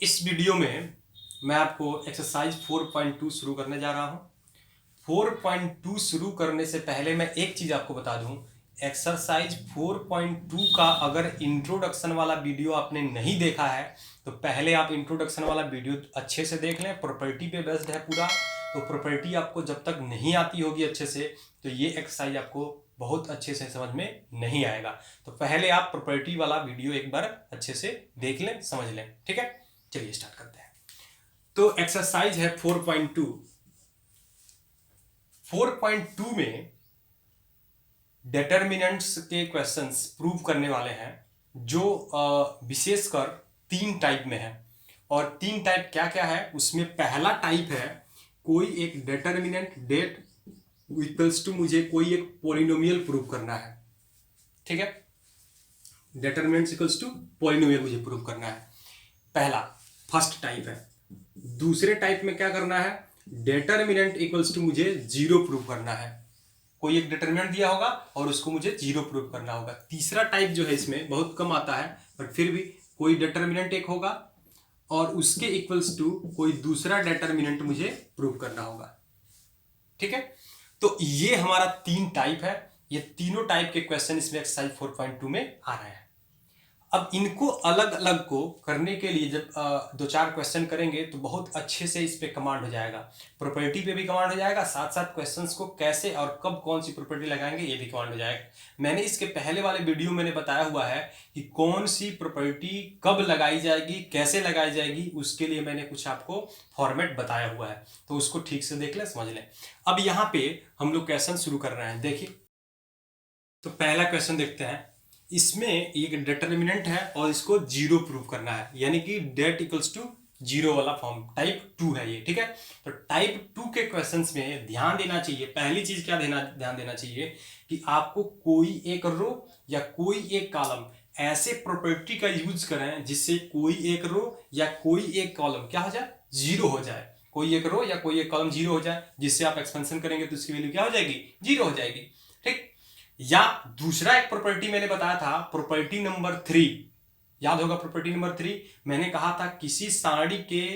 इस वीडियो में मैं आपको एक्सरसाइज 4.2 शुरू करने जा रहा हूं। 4.2 शुरू करने से पहले मैं एक चीज आपको बता दूं। एक्सरसाइज 4.2 का अगर इंट्रोडक्शन वाला वीडियो आपने नहीं देखा है तो पहले आप इंट्रोडक्शन वाला वीडियो अच्छे से देख लें। प्रॉपर्टी पे बेस्ड है पूरा, तो प्रॉपर्टी आपको जब तक नहीं आती होगी अच्छे से तो ये एक्सरसाइज आपको बहुत अच्छे से समझ में नहीं आएगा। तो पहले आप प्रॉपर्टी वाला वीडियो एक बार अच्छे से देख लें, समझ लें। ठीक है, चलिए स्टार्ट करते हैं। तो एक्सरसाइज है 4.2। 4.2 में डिटर्मिनेंट्स के क्वेश्चंस प्रूव करने वाले हैं जो विशेषकर 3 टाइप में है। और 3 टाइप क्या क्या है उसमें पहला टाइप है कोई एक डिटर्मिनेंट डेट इक्वल्स टू मुझे कोई एक पॉलिनोमियल प्रूव करना है। ठीक है, डिटर्मिनेंट इक्वल्स टू पॉलिनोमियल मुझे प्रूव करना है। पहला फर्स्ट टाइप है। दूसरे टाइप में क्या करना है, डिटर्मिनेंट इक्वल्स टू मुझे जीरो प्रूव करना है। कोई एक डिटर्मिनेंट दिया होगा और उसको मुझे जीरो प्रूव करना होगा। तीसरा टाइप जो है इसमें बहुत कम आता है, बट फिर भी कोई डिटर्मिनेंट एक होगा और उसके इक्वल्स टू कोई दूसरा डिटर्मिनेंट मुझे प्रूव करना होगा। ठीक है, तो ये हमारा 3 टाइप है। ये तीनों टाइप के क्वेश्चन इसमें एक्सरसाइज 4.2 में आ रहे हैं। अब इनको अलग अलग को करने के लिए जब 2-4 क्वेश्चन करेंगे तो बहुत अच्छे से इस पे कमांड हो जाएगा। प्रॉपर्टी पे भी कमांड हो जाएगा, साथ साथ क्वेश्चंस को कैसे और कब कौन सी प्रॉपर्टी लगाएंगे ये भी कमांड हो जाएगा। मैंने इसके पहले वाले वीडियो में बताया हुआ है कि कौन सी प्रॉपर्टी कब लगाई जाएगी, कैसे लगाई जाएगी, उसके लिए मैंने कुछ आपको फॉर्मेट बताया हुआ है, तो उसको ठीक से देख लें, समझ लें। अब यहाँ पे हम लोग क्वेश्चन शुरू कर रहे हैं। देखिए, तो पहला क्वेश्चन देखते हैं। इसमें एक डिटर्मिनेंट है और इसको जीरो प्रूव करना है, यानी कि डेट इक्वल्स टू जीरो वाला फॉर्म, टाइप 2 है ये। ठीक है, तो टाइप 2 के क्वेश्चंस में ध्यान देना चाहिए। पहली चीज क्या ध्यान देना चाहिए कि आपको कोई एक रो या कोई एक कॉलम ऐसे प्रॉपर्टी का यूज करें जिससे कोई एक रो या कोई एक कॉलम क्या हो जाए, जीरो हो जाए। कोई एक रो या कोई एक कॉलम जीरो हो जाए, जिससे आप एक्सपेंशन करेंगे तो उसकी वैल्यू क्या हो जाएगी, जीरो हो जाएगी। ठीक, या दूसरा एक प्रॉपर्टी मैंने बताया था, प्रॉपर्टी नंबर 3, याद होगा। प्रॉपर्टी नंबर 3 मैंने कहा था किसी सारणी के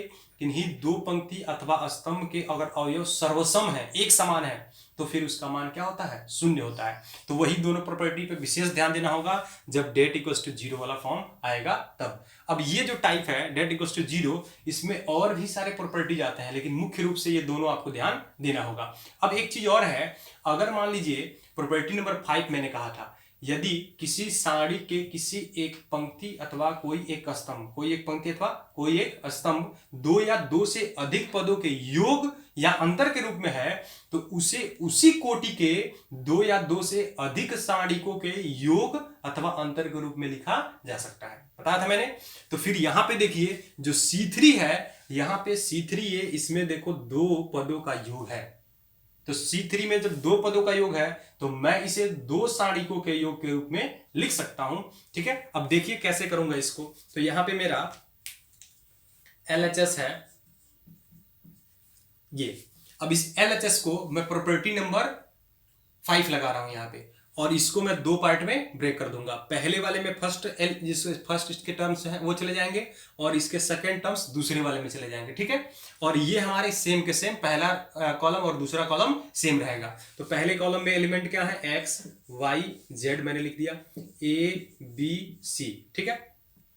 किन्हीं 2 पंक्ति अथवा स्तंभ के अगर अवयव सर्वसम है, एक समान है, तो फिर उसका मान क्या होता है, शून्य होता है। तो वही दोनों प्रॉपर्टी पे विशेष ध्यान देना होगा जब डेट इक्वल्स टू जीरो वाला फॉर्म आएगा तब। अब ये जो टाइप है डेट इक्वल्स टू जीरो, इसमें और भी सारे प्रॉपर्टीज आते हैं, लेकिन मुख्य रूप से ये दोनों आपको ध्यान देना होगा। अब एक चीज और है, अगर मान लीजिए प्रॉपर्टी नंबर 5 मैंने कहा था, यदि किसी सारणी के किसी एक पंक्ति अथवा कोई एक स्तंभ, कोई एक पंक्ति अथवा कोई एक स्तंभ 2 या 2 से अधिक पदों के योग या अंतर के रूप में है, तो उसे उसी कोटि के 2 या 2 से अधिक सारणिकों के योग अथवा अंतर के रूप में लिखा जा सकता है। बताया था मैंने। तो फिर यहां पे देखिए जो C3 है, यहां पे C3 ये इसमें देखो 2 पदों का योग है। तो C3 में जब 2 पदों का योग है तो मैं इसे 2 सारणिकों के योग के रूप में लिख सकता हूं। ठीक है, अब देखिए कैसे करूंगा इसको। तो यहां पे मेरा LHS है ये। अब इस LHS को मैं प्रॉपर्टी नंबर 5 लगा रहा हूं यहां पे, और इसको मैं 2 पार्ट में ब्रेक कर दूंगा। पहले वाले में फर्स्ट इसके टर्म्स हैं वो चले जाएंगे और इसके सेकंड टर्म्स दूसरे वाले में चले जाएंगे। ठीक है, और ये हमारे सेम के सेम, पहला कॉलम और दूसरा कॉलम सेम रहेगा। तो पहले कॉलम में एलिमेंट क्या है, एक्स वाई जेड मैंने लिख दिया, ABC। ठीक है,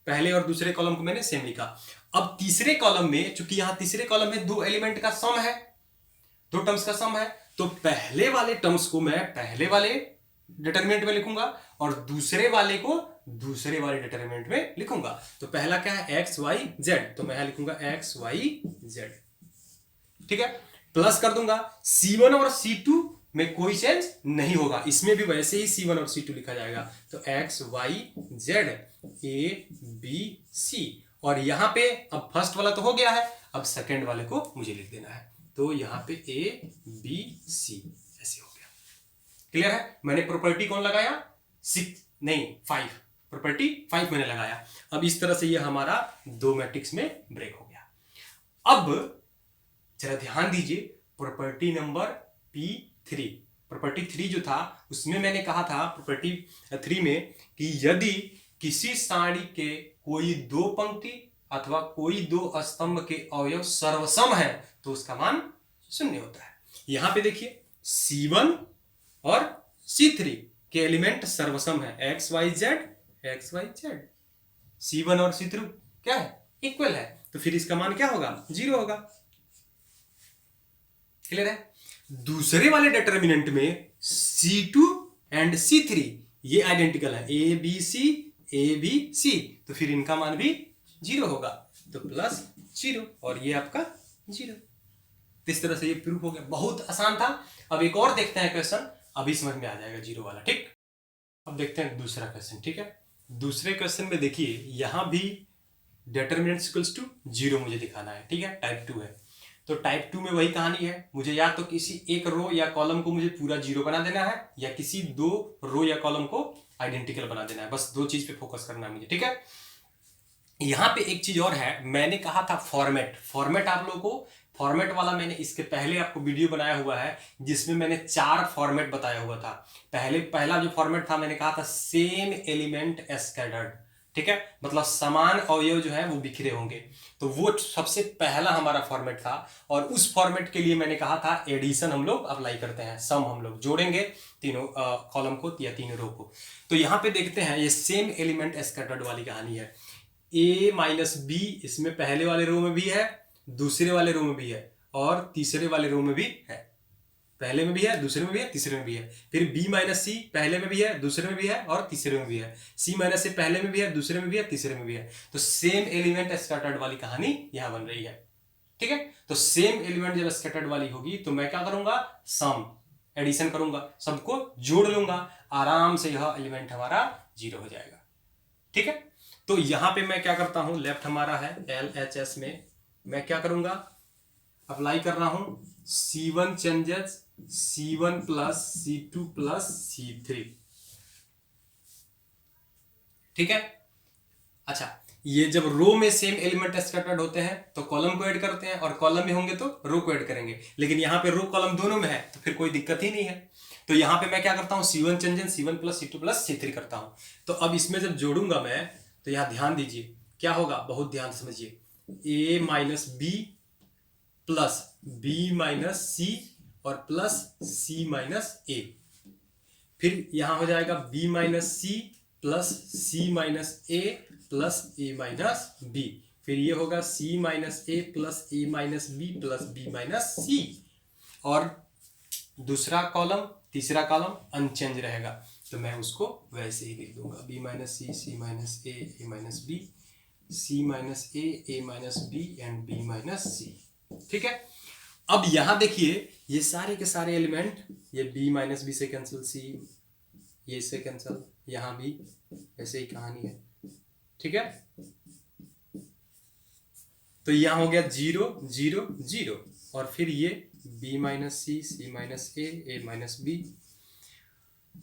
पहले और दूसरे कॉलम को मैंने सेम लिखा। अब तीसरे कॉलम में, चूंकि यहां तीसरे कॉलम में 2 एलिमेंट का सम है, 2 टर्म्स का सम है, तो पहले वाले टर्म्स को मैं पहले वाले डिटरमिनेंट में लिखूंगा और दूसरे वाले को दूसरे वाले डिटरमिनेंट में लिखूंगा। तो पहला क्या है, एक्स वाई जेड, तो मैं यहां लिखूंगा एक्स वाई जेड। ठीक है, प्लस कर दूंगा। C1 और C2 में कोई चेंज नहीं होगा, इसमें भी वैसे ही C1 और C2 लिखा जाएगा। तो एक्स वाई जेड ABC, और यहां पे अब फर्स्ट वाला तो हो गया है, अब सेकेंड वाले को मुझे लिख देना है। तो यहां पे ABC ऐसे हो गया। क्लियर है, मैंने प्रॉपर्टी कौन लगाया, 6 नहीं 5, प्रॉपर्टी 5 मैंने लगाया। अब इस तरह से ये हमारा 2 मैट्रिक्स में ब्रेक हो गया। अब जरा ध्यान दीजिए प्रॉपर्टी नंबर P3, प्रॉपर्टी 3 जो था उसमें मैंने कहा था प्रॉपर्टी 3 में कि यदि किसी सारणी के कोई 2 पंक्ति अथवा कोई दो स्तंभ के अवयव सर्वसम है तो उसका मान शून्य होता है। यहां पे देखिए C1 और C3 के एलिमेंट सर्वसम है, एक्स वाई जेड। C1 और C3 क्या है, इक्वल है, तो फिर इसका मान क्या होगा, 0 होगा। क्लियर है। दूसरे वाले डिटर्मिनेंट में C2 एंड C3 ये आइडेंटिकल है, ए बी सी, तो फिर इनका मान भी 0 होगा, तो +0 और ये आपका 0। इस तरह से ये प्रूफ हो गया, बहुत आसान था। अब एक और देखते हैं क्वेश्चन, अभी समझ में आ जाएगा 0 वाला, ठीक। अब देखते हैं दूसरा क्वेश्चन, ठीक है। दूसरे क्वेश्चन में देखिए यहां भी डिटर्मिनेंट इक्वल्स टू 0 मुझे दिखाना है, ठीक है, टाइप 2 है। तो टाइप 2 में वही कहानी है, मुझे या तो किसी एक रो या कॉलम को मुझे पूरा 0 बना देना है, या किसी दो रो या कॉलम को आइडेंटिकल बना देना है, बस दो चीज पे फोकस करना है मुझे, ठीक है। यहां पे एक चीज और है, मैंने कहा था फॉर्मेट आप लोगों को, फॉर्मेट वाला मैंने इसके पहले आपको वीडियो बनाया हुआ है जिसमें मैंने 4 फॉर्मेट बताया हुआ था। पहला जो फॉर्मेट था मैंने कहा था सेम एलिमेंट स्कैटर्ड, ठीक है, मतलब समान अवयव जो है वो बिखरे होंगे, तो वो सबसे पहला हमारा फॉर्मेट था। और उस फॉर्मेट के लिए मैंने कहा था एडिशन हम लोग अप्लाई करते हैं, सम हम लोग जोड़ेंगे तीनों कॉलम को या तीनों रो को। तो यहां पे देखते हैं ये सेम एलिमेंट स्कैटर्ड वाली कहानी है, a माइनस बी इसमें पहले वाले रो में भी है, दूसरे वाले रो में भी है, और तीसरे वाले रो में भी है। पहले में भी है, दूसरे में भी है, तीसरे में भी है। फिर b माइनस सी पहले में भी है, दूसरे में भी है, और तीसरे में भी है। c माइनस से पहले में भी है, दूसरे में भी है, तीसरे में भी है। तो सेम एलिमेंट स्कैटर्ड वाली कहानी यहां बन रही है, ठीक है। तो सेम एलिमेंट जब स्कैटर्ड वाली होगी तो मैं क्या करूंगा, सम एडिशन करूंगा, सबको जोड़ लूंगा, आराम से यह एलिमेंट हमारा 0 हो जाएगा, ठीक है। तो यहां पे मैं क्या करता हूं, लेफ्ट हमारा है LHS में, मैं क्या करूंगा, अप्लाई कर रहा हूं C1 changes C1 plus C2 plus C3, ठीक है। अच्छा, ये जब रो में सेम एलिमेंट स्कैटर्ड होते हैं तो कॉलम को ऐड करते हैं, और कॉलम में होंगे तो रो को ऐड करेंगे, लेकिन यहां पे रो कॉलम दोनों में है तो फिर कोई दिक्कत ही नहीं है। तो यहां पे मैं क्या करता हूं, C1 changes C1 plus C2 plus C3 करता हूं। तो अब इसमें जब जोड़ूंगा मैं तो यहां ध्यान दीजिए क्या होगा, बहुत ध्यान से समझिए, a minus B plus B minus C और प्लस सी माइनस ए, फिर यहां हो जाएगा b minus C plus C minus A plus A minus B, फिर ये होगा c minus A plus A minus B plus B minus C, और दूसरा कॉलम तीसरा कॉलम अनचेंज रहेगा, तो मैं उसको वैसे ही लिख दूंगा, b minus C minus A minus B, C minus A minus B and B minus C, ठीक है। अब यहां देखिए ये सारे के सारे एलिमेंट, ये b माइनस बी से कैंसिल, c ये से कैंसिल, यहां भी ऐसे ही कहानी है, ठीक है। तो यहां हो गया 0 0 0, और फिर ये b minus C minus A minus B,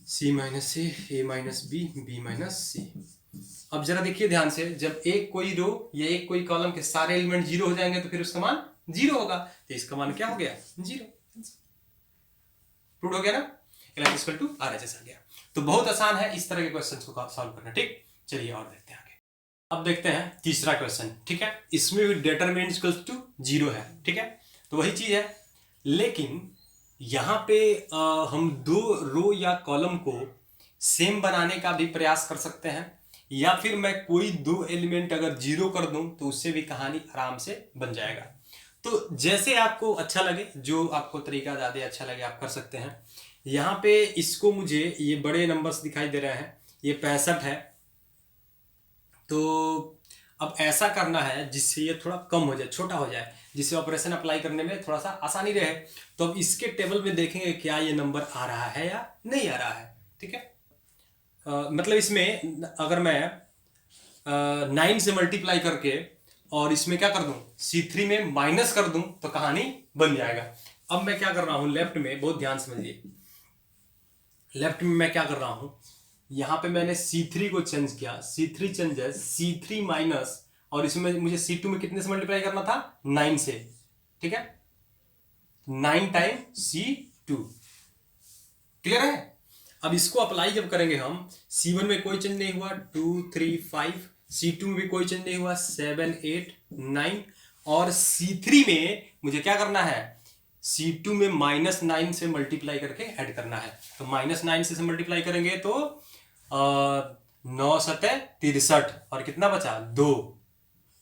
C minus A minus B minus सी। अब जरा देखिए ध्यान से, जब एक कोई रो या एक कोई कॉलम के सारे एलिमेंट 0 हो जाएंगे तो फिर उसका मान 0 होगा, तो इसका मान क्या हो गया, 0। प्रूव हो गया ना, इक्वल टू RHS आ गया। तो बहुत आसान है इस तरह के क्वेश्चंस को सॉल्व करना, ठीक। चलिए और देखते हैं आगे। अब देखते हैं तीसरा क्वेश्चन, ठीक है। इसमें भी डिटरमिनेंट इक्वल टू 0 है, ठीक है, तो वही चीज है, लेकिन यहां पे हम दो रो या कॉलम को सेम बनाने का भी प्रयास कर सकते हैं, या फिर मैं कोई दो एलिमेंट अगर 0 कर दूं तो उससे भी कहानी आराम से बन जाएगा। तो जैसे आपको अच्छा लगे, जो आपको तरीका ज़्यादा अच्छा लगे आप कर सकते हैं। यहाँ पे इसको मुझे ये बड़े नंबर्स दिखाई दे रहे हैं, ये 65 है, तो अब ऐसा करना है जिससे ये थोड़ा कम हो जाए, छोटा हो जाए, जिससे ऑपरेशन अप्लाई करने में थोड़ा सा आसानी रहे। तो अब इसके टेबल में देखेंगे क्या ये नंबर आ रहा है या नहीं आ रहा है, ठीक है। मतलब इसमें अगर मैं 9 से मल्टीप्लाई करके और इसमें क्या कर दूं, C3 में माइनस कर दूं तो कहानी बन जाएगा। अब मैं क्या कर रहा हूं, लेफ्ट में बहुत ध्यान समझिए, लेफ्ट में मैं क्या कर रहा हूं, यहां पे मैंने C3 को चेंज किया, C3 चेंजेस C3 माइनस, और इसमें मुझे C2 में कितने से मल्टीप्लाई करना था, 9 से, ठीक है, 9 टाइम C2, क्लियर है। अब इसको अप्लाई जब करेंगे हम, C1 में कोई चेंज नहीं हुआ, 2 3 5, C2 में भी कोई चेंज नहीं हुआ, 7 8 9। और C3 में मुझे क्या करना है, C2 में -9 से मल्टीप्लाई करके ऐड करना है। तो -9 से मल्टीप्लाई करेंगे तो 9 सतह 63 और कितना बचा 2,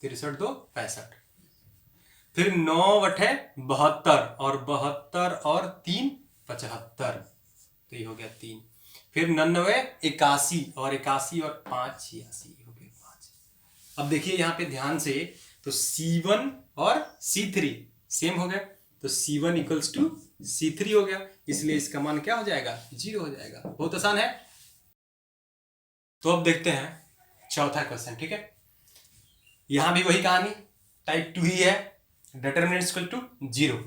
63 2 65। फिर 9 बटे 72 और 72 और 3 75, तो ये हो गया 3। फिर 99 81 और 81 और 5 86 हो गया 5। अब देखिए यहाँ पे ध्यान से, तो C1 और C3 सेम हो गया, तो C1 इक्वल्स टू C3 हो गया, इसलिए इसका मान क्या हो जाएगा 0 हो जाएगा। बहुत आसान है। तो अब देखते हैं चौथा क्वेश्चन। ठीक है, यहां भी वही कहानी, टाइप 2 ही है, डिटरमिनेंट इक्वल टू 0।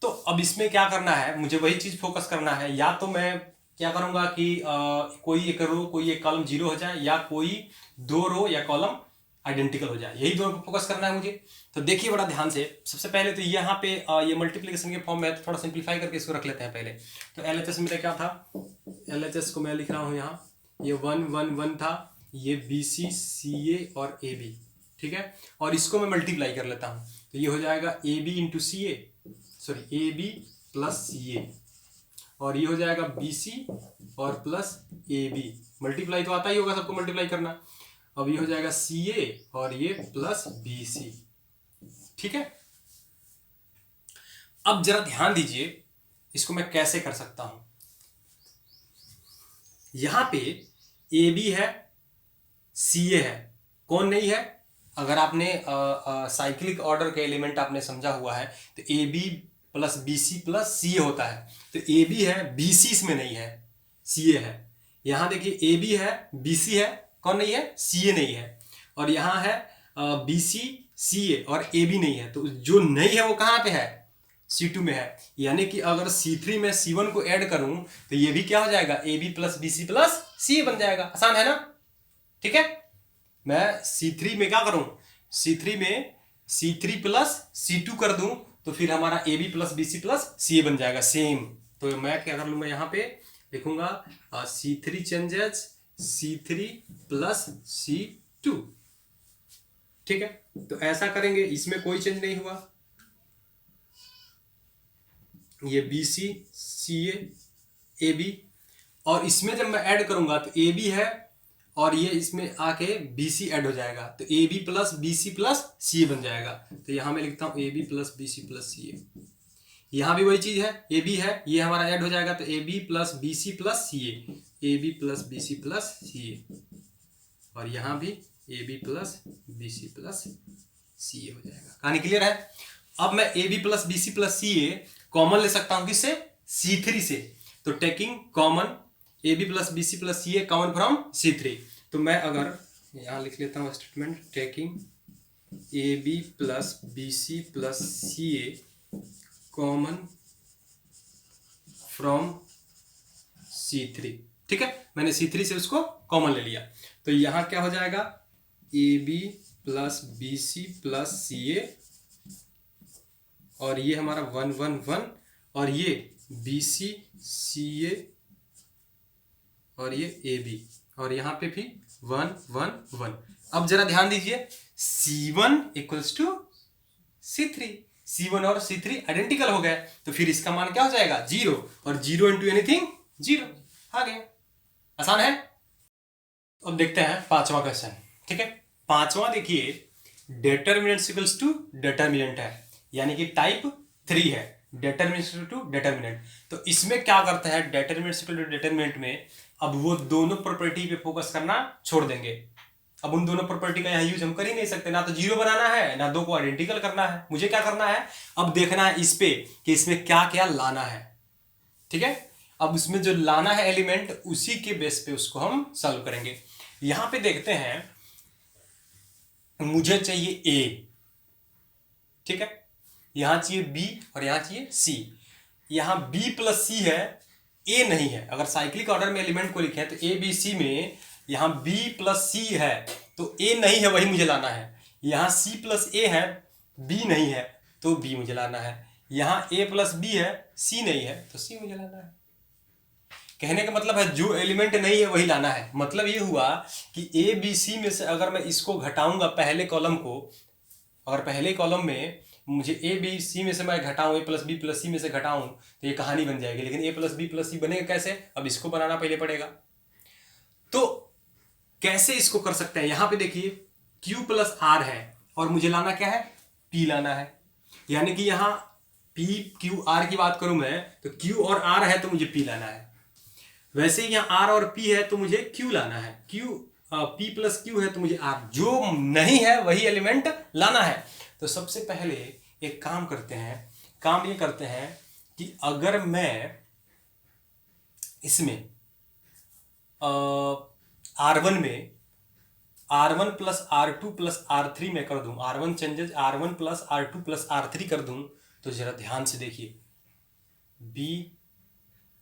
तो अब इसमें क्या करना है, मुझे वही चीज फोकस करना है। या तो मैं क्या करूंगा कि कोई एक रो कोई एक कॉलम 0 हो जाए, या कोई 2 रो या कॉलम आइडेंटिकल हो जाए, यही दोनों पर फोकस करना है मुझे। तो देखिए बड़ा ध्यान से, सबसे पहले तो यहाँ पे ये मल्टीप्लिकेशन के फॉर्म में, तो थोड़ा सिंप्लीफाई करके इसको रख लेते हैं पहले। तो LHS मेरा क्या था, LHS को मैं लिख रहा हूँ यहाँ, ये 1 1 1 था, ये BC CA और AB। ठीक है, और इसको मैं मल्टीप्लाई कर लेता हूँ, तो ये हो जाएगा AB into CA, sorry AB plus CA, और ये हो जाएगा BC और प्लस AB। मल्टीप्लाई तो आता ही होगा सबको मल्टीप्लाई करना। अब ये हो जाएगा CA और ये प्लस BC। ठीक है, अब जरा ध्यान दीजिए, इसको मैं कैसे कर सकता हूं। यहां पे AB है, CA है, कौन नहीं है? अगर आपने साइक्लिक ऑर्डर के एलिमेंट आपने समझा हुआ है, तो AB plus BC plus CA होता है। तो AB है, BC इसमें नहीं है, CA है। यहां देखिए AB है, BC है, कौन नहीं है? CA नहीं है। और यहां है BC CA और AB नहीं है। तो जो नहीं है वो कहां पे है? C2 में है। यानी कि अगर C3 में C1 को ऐड करूं तो ये भी क्या हो जाएगा, AB plus BC plus CA बन जाएगा। आसान है ना? ठीक है, मैं C3 में क्या करूं, C3 में C3 प्लस C2 कर दूं तो फिर हमारा AB plus BC plus CA बन जाएगा सेम। तो मैं क्या कर लूंगा, यहां पे लिखूंगा C3 changes C3 plus C2। ठीक है, तो ऐसा करेंगे, इसमें कोई चेंज नहीं हुआ, ये BC CA AB, और इसमें जब मैं ऐड करूंगा तो AB है और ये इसमें आके BC ऐड हो जाएगा, तो AB plus BC plus CA बन जाएगा। तो यहां मैं लिखता हूं AB plus BC plus CA। यहां भी वही चीज है, AB है, ये हमारा ऐड हो जाएगा, तो AB plus BC plus CA, AB plus BC plus CA, और यहां भी AB plus BC plus CA हो जाएगा। कहानी क्लियर है? अब मैं AB plus BC plus CA common ले सकता हूं, किससे? C3 से। तो taking common AB plus BC plus CA common from C3, तो मैं अगर यहां लिख लेता हूं statement, taking AB plus BC plus CA common from C3। ठीक है, मैंने C3 से उसको कॉमन ले लिया, तो यहां क्या हो जाएगा, AB plus BC plus CA, और ये हमारा 1 1 1, और ये BC CA और ये AB, और यहां पे भी 1 1 1। अब जरा ध्यान दीजिए, C1 equals to C3, C1 और C3 आइडेंटिकल हो गए, तो फिर इसका मान क्या हो जाएगा 0, और 0 इंटू एनीथिंग 0 आ गया। आसान है। अब देखते हैं पांचवा क्वेश्चन। ठीक है, पांचवा देखिए, डिटरमिनेंट इक्वल्स टू डिटरमिनेंट है, यानी कि टाइप 3 है, डिटरमिनेंट टू डिटरमिनेंट। तो इसमें क्या करते हैं, डिटरमिनेंट इक्वल टू डिटरमिनेंट में अब वो दोनों प्रॉपर्टी पे फोकस करना छोड़ देंगे। अब उन दोनों प्रॉपर्टी का यहाँ यूज हम कर ही नहीं सकते, ना तो 0 बनाना है ना 2 को आइडेंटिकल करना है। मुझे क्या करना है, अब देखना है इस पे कि इसमें क्या क्या लाना है। ठीक है, अब उसमें जो लाना है एलिमेंट, उसी के बेस पे उसको हम सॉल्व करेंगे। यहां पे देखते हैं, मुझे चाहिए A, ठीक है, यहां चाहिए B और यहां चाहिए C। यहां B प्लस C है, A नहीं है। अगर साइक्लिक ऑर्डर में एलिमेंट को लिखे तो A B C में यहां B प्लस C है, तो A नहीं है, वही मुझे लाना है। यहां C प्लस A है, B नहीं है, तो B मुझे लाना है। यहां A प्लस B है, C नहीं है, तो C मुझे लाना है। कहने का मतलब है जो एलिमेंट नहीं है वही लाना है। मतलब ये हुआ कि ए बी सी में से अगर मैं इसको घटाऊंगा पहले कॉलम को, अगर पहले कॉलम में मुझे ए बी सी में से मैं घटाऊं, ए प्लस बी प्लस सी में से घटाऊं तो ये कहानी बन जाएगी। लेकिन ए प्लस बी प्लस सी बनेगा कैसे, अब इसको बनाना पहले पड़ेगा। तो कैसे इसको कर सकते हैं, यहां पे देखिए Q प्लस R है और मुझे लाना क्या है, P लाना है। यानी कि यहां P Q R की बात करूं मैं तो Q और R है तो मुझे P लाना है। वैसे ही यहाँ R और P है तो मुझे Q लाना है, P प्लस Q है तो मुझे R, जो नहीं है वही एलिमेंट लाना है। तो सबसे पहले एक काम करते हैं, काम ये करते हैं कि अगर मैं इसमें R1 में R1 plus R2 plus R3 में कर दूं, R1 changes R1 plus R2 plus R3 कर दूं, तो जरा ध्यान से देखिए, B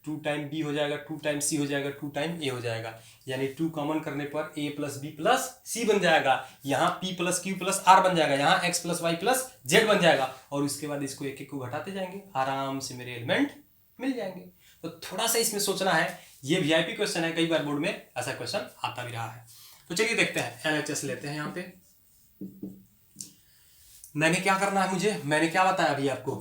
2 टाइम B हो जाएगा, 2 टाइम C हो जाएगा, 2 टाइम A हो जाएगा। यानी 2 कॉमन करने पर A plus B plus C बन जाएगा। यहाँ P plus Q plus R बन जाएगा, यहाँ X plus Y plus Z बन जाएगा। और उसके बाद इसको एक एक को घटाते जाएंगे, आराम से मेरे एलिमेंट मिल जाएंगे। तो थोड़ा सा इसमें सोचना है, ये VIP क्वेश्चन है, कई बार बोर्ड में ऐसा क्वेश्चन आता भी रहा है। तो चलिए देखते हैं, LHS लेते हैं। यहाँ पे मैंने क्या करना है, मैंने क्या बताया अभी आपको,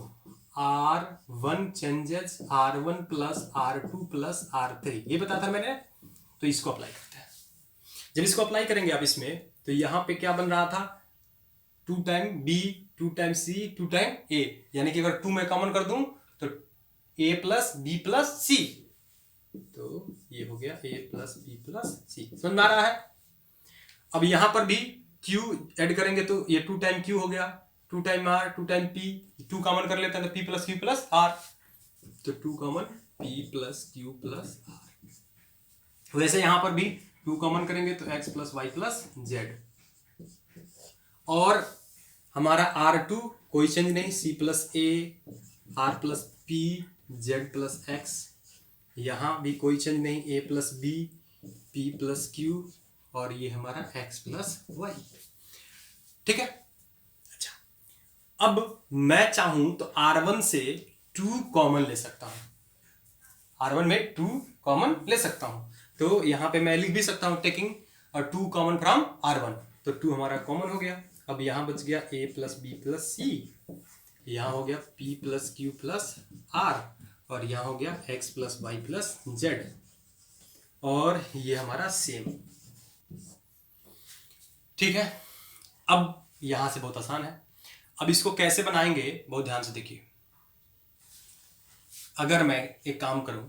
R1 changes R1 plus R2 plus R3, ये बताया था मैंने। तो इसको अप्लाई करते हैं। जब इसको अप्लाई करेंगे आप इसमें, तो यहां पे क्या बन रहा था, 2 time B 2 time C 2 time A, यानी कि अगर 2 में कॉमन कर दूं तो A plus B plus C, तो ये हो गया A plus B plus C। समझ में आ रहा है। अब यहां पर भी Q ऐड करेंगे तो ये 2 टाइम Q हो गया, 2 time R 2 time P, 2 common कर लेते हैं तो P plus Q plus R, तो 2 common P plus Q plus R। वैसे यहां पर भी 2 कॉमन करेंगे तो X plus Y plus Z, और हमारा R2 कोई चेंज नहीं, C plus A R plus P Z plus X, यहां भी कोई चेंज नहीं, A plus B P plus Q, और ये हमारा X प्लस Y। ठीक है। अच्छा, अब मैं चाहूं तो R1 से 2 कॉमन ले सकता हूं, R1 में 2 कॉमन ले सकता हूं। तो यहां पे मैं लिख भी सकता हूं टेकिंग 2 कॉमन फ्रॉम R1, तो 2 हमारा कॉमन हो गया। अब यहां बच गया A plus B plus C, यहां हो गया P plus Q plus R, और यहां हो गया X plus Y plus Z, और ये हमारा सेम। ठीक है। अब यहां से बहुत आसान है, अब इसको कैसे बनाएंगे बहुत ध्यान से देखिए। अगर मैं एक काम करूं,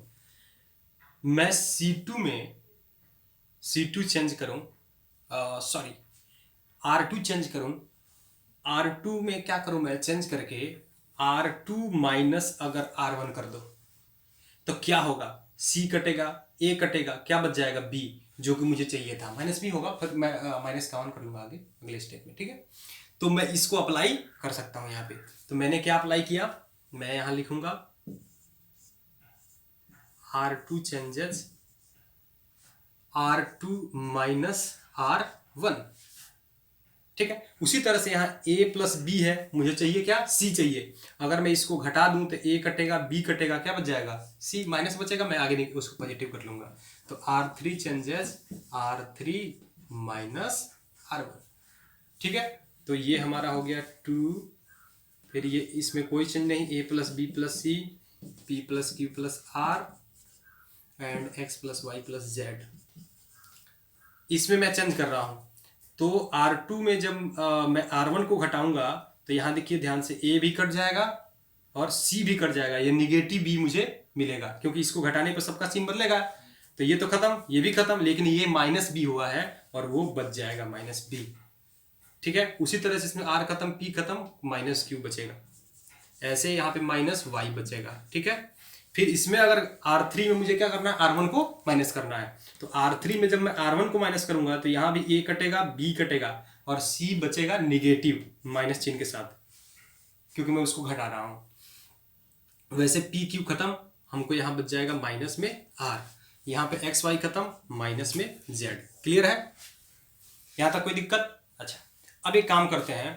मैं C2 में C2 चेंज करूं, सॉरी R2 चेंज करूं, R2 में क्या करूं मैं, चेंज करके R2 माइनस अगर R1 कर दो तो क्या होगा, C कटेगा, A कटेगा, क्या बच जाएगा B, जो कि मुझे चाहिए था, माइनस B होगा, फिर मैं माइनस का ऑन कर लूंगा आगे अगले स्टेप में। ठीक है। तो मैं इसको अप्लाई कर सकता हूं यहाँ पे। तो मैंने क्या अप्लाई किया, मैं यहां लिखूंगा R2 changes R2 minus R1। ठीक है। उसी तरह से यहाँ A प्लस B है, मुझे चाहिए क्या, C चाहिए। अगर मैं इसको घटा दूं तो A कटेगा, B कटेगा, क्या बच जाएगा, C, माइनस बचेगा, मैं आगे नहीं उसको पॉजिटिव कर लूंगा। तो R3 changes R3 minus R1। ठीक है। तो ये हमारा हो गया 2, फिर ये इसमें कोई चेंज नहीं, A plus B plus C P plus Q plus R and X plus Y plus Z। इसमें मैं चेंज कर रहा हूं, तो R2 में जब मैं R1 को घटाऊंगा तो यहां देखिए ध्यान से, A भी कट जाएगा और C भी कट जाएगा, ये निगेटिव B मुझे मिलेगा, क्योंकि इसको घटाने पर सबका सीन बदलेगा। तो ये तो खत्म, ये भी खत्म, लेकिन ये माइनस B हुआ है और वो बच जाएगा माइनस B। ठीक है। उसी तरह से इसमें R खत्म, P खत्म, माइनस Q बचेगा, ऐसे यहाँ पे माइनस Y बचेगा। ठीक है। फिर इसमें अगर R3 में मुझे क्या करना है, R1 को माइनस करना है, तो R3 में जब मैं R1 को माइनस करूंगा तो यहाँ भी A कटेगा, B कटेगा, और C बचेगा निगेटिव माइनस चिन्ह के साथ, क्योंकि मैं उसको घटा रहा हूं। वैसे P Q खत्म, हमको यहाँ बच जाएगा माइनस में R, यहाँ पे X Y खत्म, माइनस में Z। क्लियर है, यहाँ तक कोई दिक्कत। अच्छा, अब एक काम करते हैं,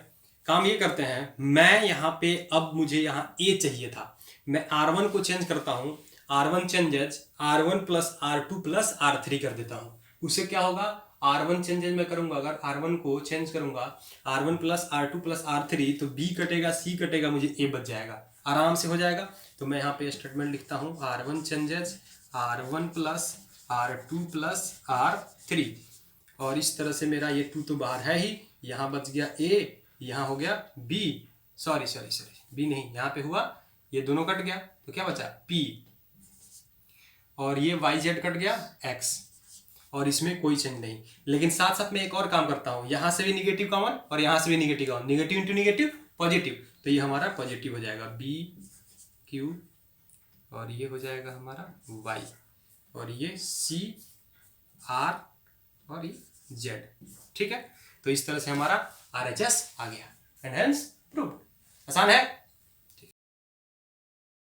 काम ये करते हैं, मैं यहाँ पे अब मुझे यहाँ A चाहिए था, मैं R1 को चेंज करता हूँ, R1 changes R1 plus R2 plus R3 कर देता हूँ, उससे क्या होगा, R1 चेंजेस मैं करूंगा, अगर R1 को चेंज करूंगा R1 plus R2 plus R3 तो B कटेगा C कटेगा, मुझे A बच जाएगा, आराम से हो जाएगा। तो मैं यहाँ पे स्टेटमेंट लिखता हूँ R1 changes R1 plus R2 plus R3, और इस तरह से मेरा ये 2 तो बाहर है ही, यहाँ बच गया A, यहाँ हो गया B, सॉरी B नहीं, यहाँ पे हुआ, ये दोनों कट गया तो क्या बचा P, और ये YZ कट गया X, और इसमें कोई चेंज नहीं। लेकिन साथ साथ मैं एक और काम करता हूँ, यहाँ से भी निगेटिव कॉमन और यहाँ से भी negative common, negative into negative positive, तो ये हमारा पॉजिटिव हो जाएगा B Q, और ये हो जाएगा हमारा Y, और ये C R और ये Z। ठीक है, तो इस तरह से हमारा RHS आ गया, एंड हेंस प्रूव्ड। आसान है।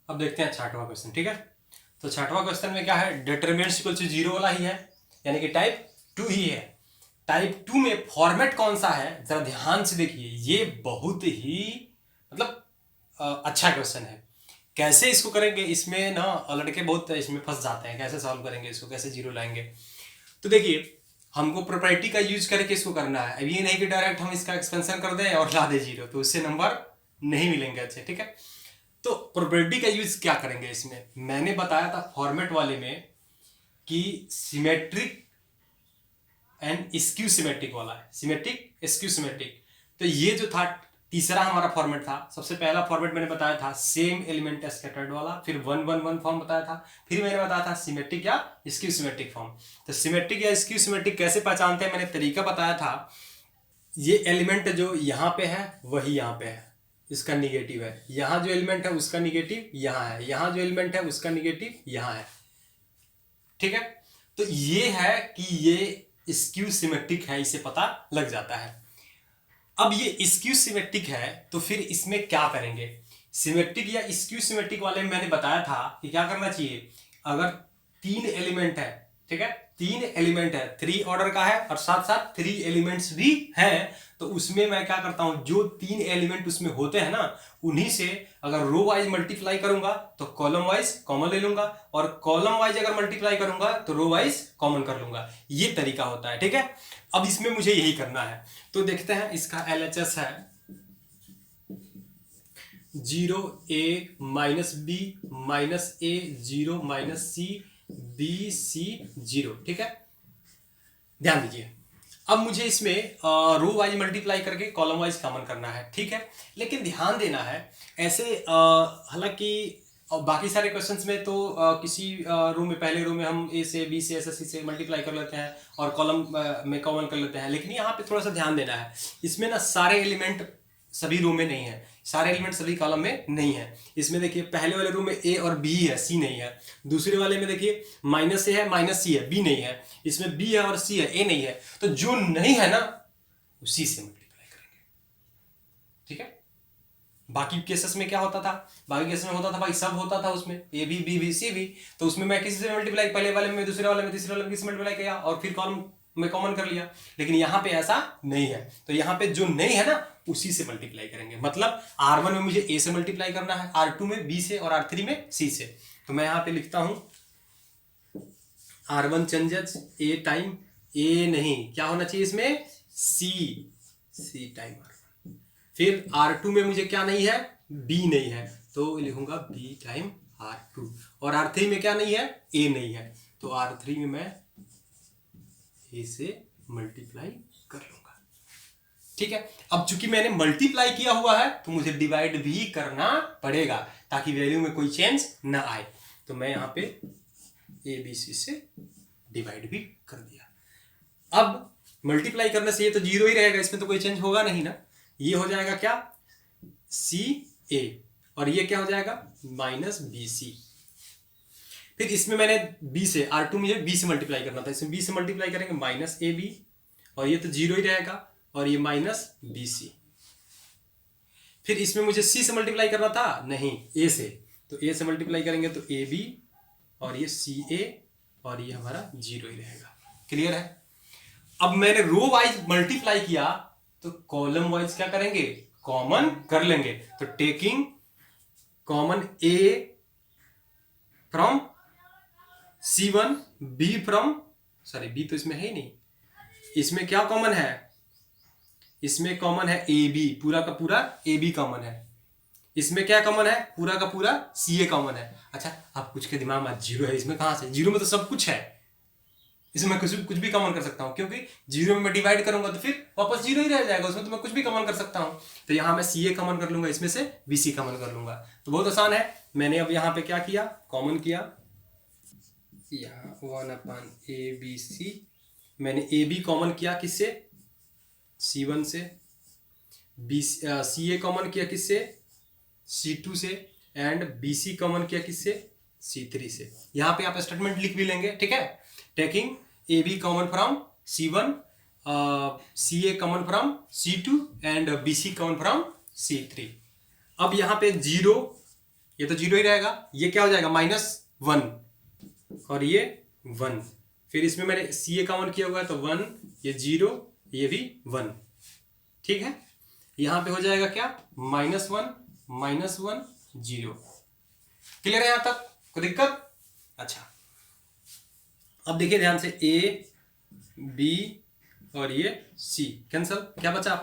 अब देखते हैं 6वां क्वेश्चन। ठीक है, तो 6वां क्वेश्चन में क्या है, डिटरमिनेंट्स इक्वल टू 0 वाला ही है, यानी कि टाइप 2 ही है। टाइप 2 में फॉर्मेट कौन सा है, जरा ध्यान से देखिए, ये बहुत ही मतलब अच्छा क्वेश्चन है। कैसे इसको करेंगे, इसमें ना लड़के बहुत इसमें फंस जाते हैं, कैसे सॉल्व करेंगे इसको, कैसे जीरो लाएंगे। तो देखिए, हमको प्रॉपर्टी का यूज करके इसको करना है। अब ये नहीं कि डायरेक्ट हम इसका एक्सपेंशन कर दें और ला दे जीरो, तो उससे नंबर नहीं मिलेंगे अच्छे। ठीक है, तो प्रॉपर्टी का यूज क्या करेंगे इसमें, मैंने बताया था फॉर्मेट वाले में कि सिमेट्रिक एंड स्क्यू सिमेट्रिक वाला है, सिमेट्रिक स्क्यू सिमेट्रिक। तो ये जो था तीसरा हमारा फॉर्मेट था। सबसे पहला फॉर्मेट मैंने बताया था सेम एलिमेंट स्कैटर्ड वाला, फिर 1-1-1 फॉर्म बताया था, फिर मैंने बताया था सिमेट्रिक या स्क्यू सिमेट्रिक फॉर्म। तो सिमेट्रिक या स्क्यू सिमेट्रिक कैसे पहचानते हैं, मैंने तरीका बताया था। ये एलिमेंट जो यहाँ पे है वही यहाँ पे है, इसका निगेटिव है। यहाँ जो एलिमेंट है उसका निगेटिव यहाँ है, यहाँ जो एलिमेंट है उसका निगेटिव यहाँ है। ठीक है, तो ये है कि ये स्क्यू सिमेट्रिक है, इसे पता लग जाता है। अब ये स्क्यू सिमेट्रिक है तो फिर इसमें क्या करेंगे, सिमेट्रिक या स्क्यू सिमेट्रिक वाले में मैंने बताया था कि क्या करना चाहिए, अगर 3 एलिमेंट है, ठीक है, 3 एलिमेंट है, 3 ऑर्डर का है और साथ साथ 3 एलिमेंट्स भी हैं, तो उसमें मैं क्या करता हूं, जो 3 एलिमेंट उसमें होते हैं ना, उन्हीं से अगर रो वाइज मल्टीप्लाई करूंगा तो कॉलम वाइज कॉमन ले लूंगा, और कॉलम वाइज अगर मल्टीप्लाई करूंगा तो रो वाइज कॉमन कर लूंगा। ये तरीका होता है। ठीक है, अब इसमें मुझे यही करना है, तो देखते हैं। इसका LHS है 0A minus B minus A 0 minus C B C 0। ठीक है, ध्यान दीजिए, अब मुझे इसमें रो वाइज मल्टीप्लाई करके कॉलम वाइज कॉमन करना है। ठीक है, लेकिन ध्यान देना है ऐसे, हालांकि बाकी सारे क्वेश्चंस में तो किसी रो में, पहले रो में हम A से B से C से मल्टीप्लाई कर लेते हैं और कॉलम में कॉमन कर लेते हैं, लेकिन यहाँ पे थोड़ा सा ध्यान देना है। इसमें ना सारे एलिमेंट सभी रो में नहीं है, सारे एलिमेंट सभी कॉलम में नहीं है। इसमें देखिए, पहले वाले रो में A और B है, C नहीं है। दूसरे वाले में देखिए माइनस A है माइनस C है, B नहीं है। इसमें B है और C है, A नहीं है। तो जो नहीं है ना उसी से मल्टीप्लाई करेंगे। ठीक है, बाकी केसेस में क्या होता था, बाकी केसेस में होता था भाई सब होता था उसमें, A भी B भी C भी, तो उसमें मैं किसी से मल्टीप्लाई, पहले वाले में, दूसरे वाले में, तीसरे वाले में किसी मल्टीप्लाई किया और फिर कॉलम में कॉमन कर लिया। लेकिन यहाँ पे ऐसा नहीं है, तो यहाँ पे जो नहीं है ना उसी से मल्टीप्लाई करेंगे। मतलब R1 में मुझे A से मल्टीप्लाई करना है, R2 में B से और R3 में C से। तो मैं यहाँ पे लिखता हूं R1 changes A time A नहीं, क्या होना चाहिए इसमें C टाइम R1। फिर R2 में मुझे क्या नहीं है, B नहीं है, तो लिखूंगा B टाइम R2। और R3 में क्या नहीं है, A नहीं है, तो R3 में मैं A से मल्टीप्लाई कर लूंगा। ठीक है, अब चूंकि मैंने मल्टीप्लाई किया हुआ है तो मुझे डिवाइड भी करना पड़ेगा ताकि वैल्यू में कोई चेंज ना आए। तो मैं यहां पे ABC से डिवाइड भी कर दिया। अब मल्टीप्लाई करने से ये तो 0 ही रहेगा, इसमें तो कोई चेंज होगा नहीं ना। ये हो जाएगा क्या, CA, और ये क्या हो जाएगा माइनस BC। फिर इसमें मैंने B से, R2 मुझे B से मल्टीप्लाई करना था, इसमें B से मल्टीप्लाई करेंगे माइनस AB, और ये तो 0 ही रहेगा, और ये माइनस BC। फिर इसमें मुझे C से मल्टीप्लाई करना था, नहीं A से, तो A से मल्टीप्लाई करेंगे तो AB, और ये CA, और ये हमारा 0 ही रहेगा। क्लियर है। अब मैंने रो वाइज मल्टीप्लाई किया तो कॉलम वाइज क्या करेंगे, कॉमन कर लेंगे। तो taking common A from C1, B from, sorry B तो इसमें है ही नहीं, इसमें क्या कॉमन है, इसमें कॉमन है AB, पूरा का पूरा AB कॉमन है। इसमें क्या कॉमन है, पूरा का पूरा CA कॉमन है। अच्छा, आप कुछ के दिमाग में जीरो है, इसमें कहां से, जीरो में तो सब कुछ है, इसमें मैं कुछ भी कॉमन कर सकता हूं, क्योंकि जीरो में मैं डिवाइड करूंगा तो फिर वापस जीरो ही रह जाएगा, उसमें तो मैं कुछ भी कॉमन कर सकता हूं। तो यहां मैं CA कॉमन कर लूंगा, इसमें से BC कॉमन कर लूंगा, तो बहुत आसान है। मैंने अब यहां पे क्या किया, कॉमन किया, यहाँ 1/ABC, मैंने AB कॉमन किया किससे, C1 से, CA कॉमन किया किससे, C2 से, एंड BC कॉमन किया किससे, C3 से। यहां पे आप स्टेटमेंट लिख भी लेंगे, ठीक है। Taking AB common from C1, CA common from C2 and BC common from C3। अब यहां पे जीरो, ये तो जीरो ही रहेगा, ये क्या हो जाएगा -1 और ये 1, फिर इसमें मैंने CA कॉमन किया हुआ है तो 1, ये 0, ये भी 1, ठीक है। यहां पे हो जाएगा क्या, -1 -1 0। क्लियर है यहां तक, कोई दिक्कत? अच्छा, अब देखिए ध्यान से, A B और ये C कैंसल, क्या बचा,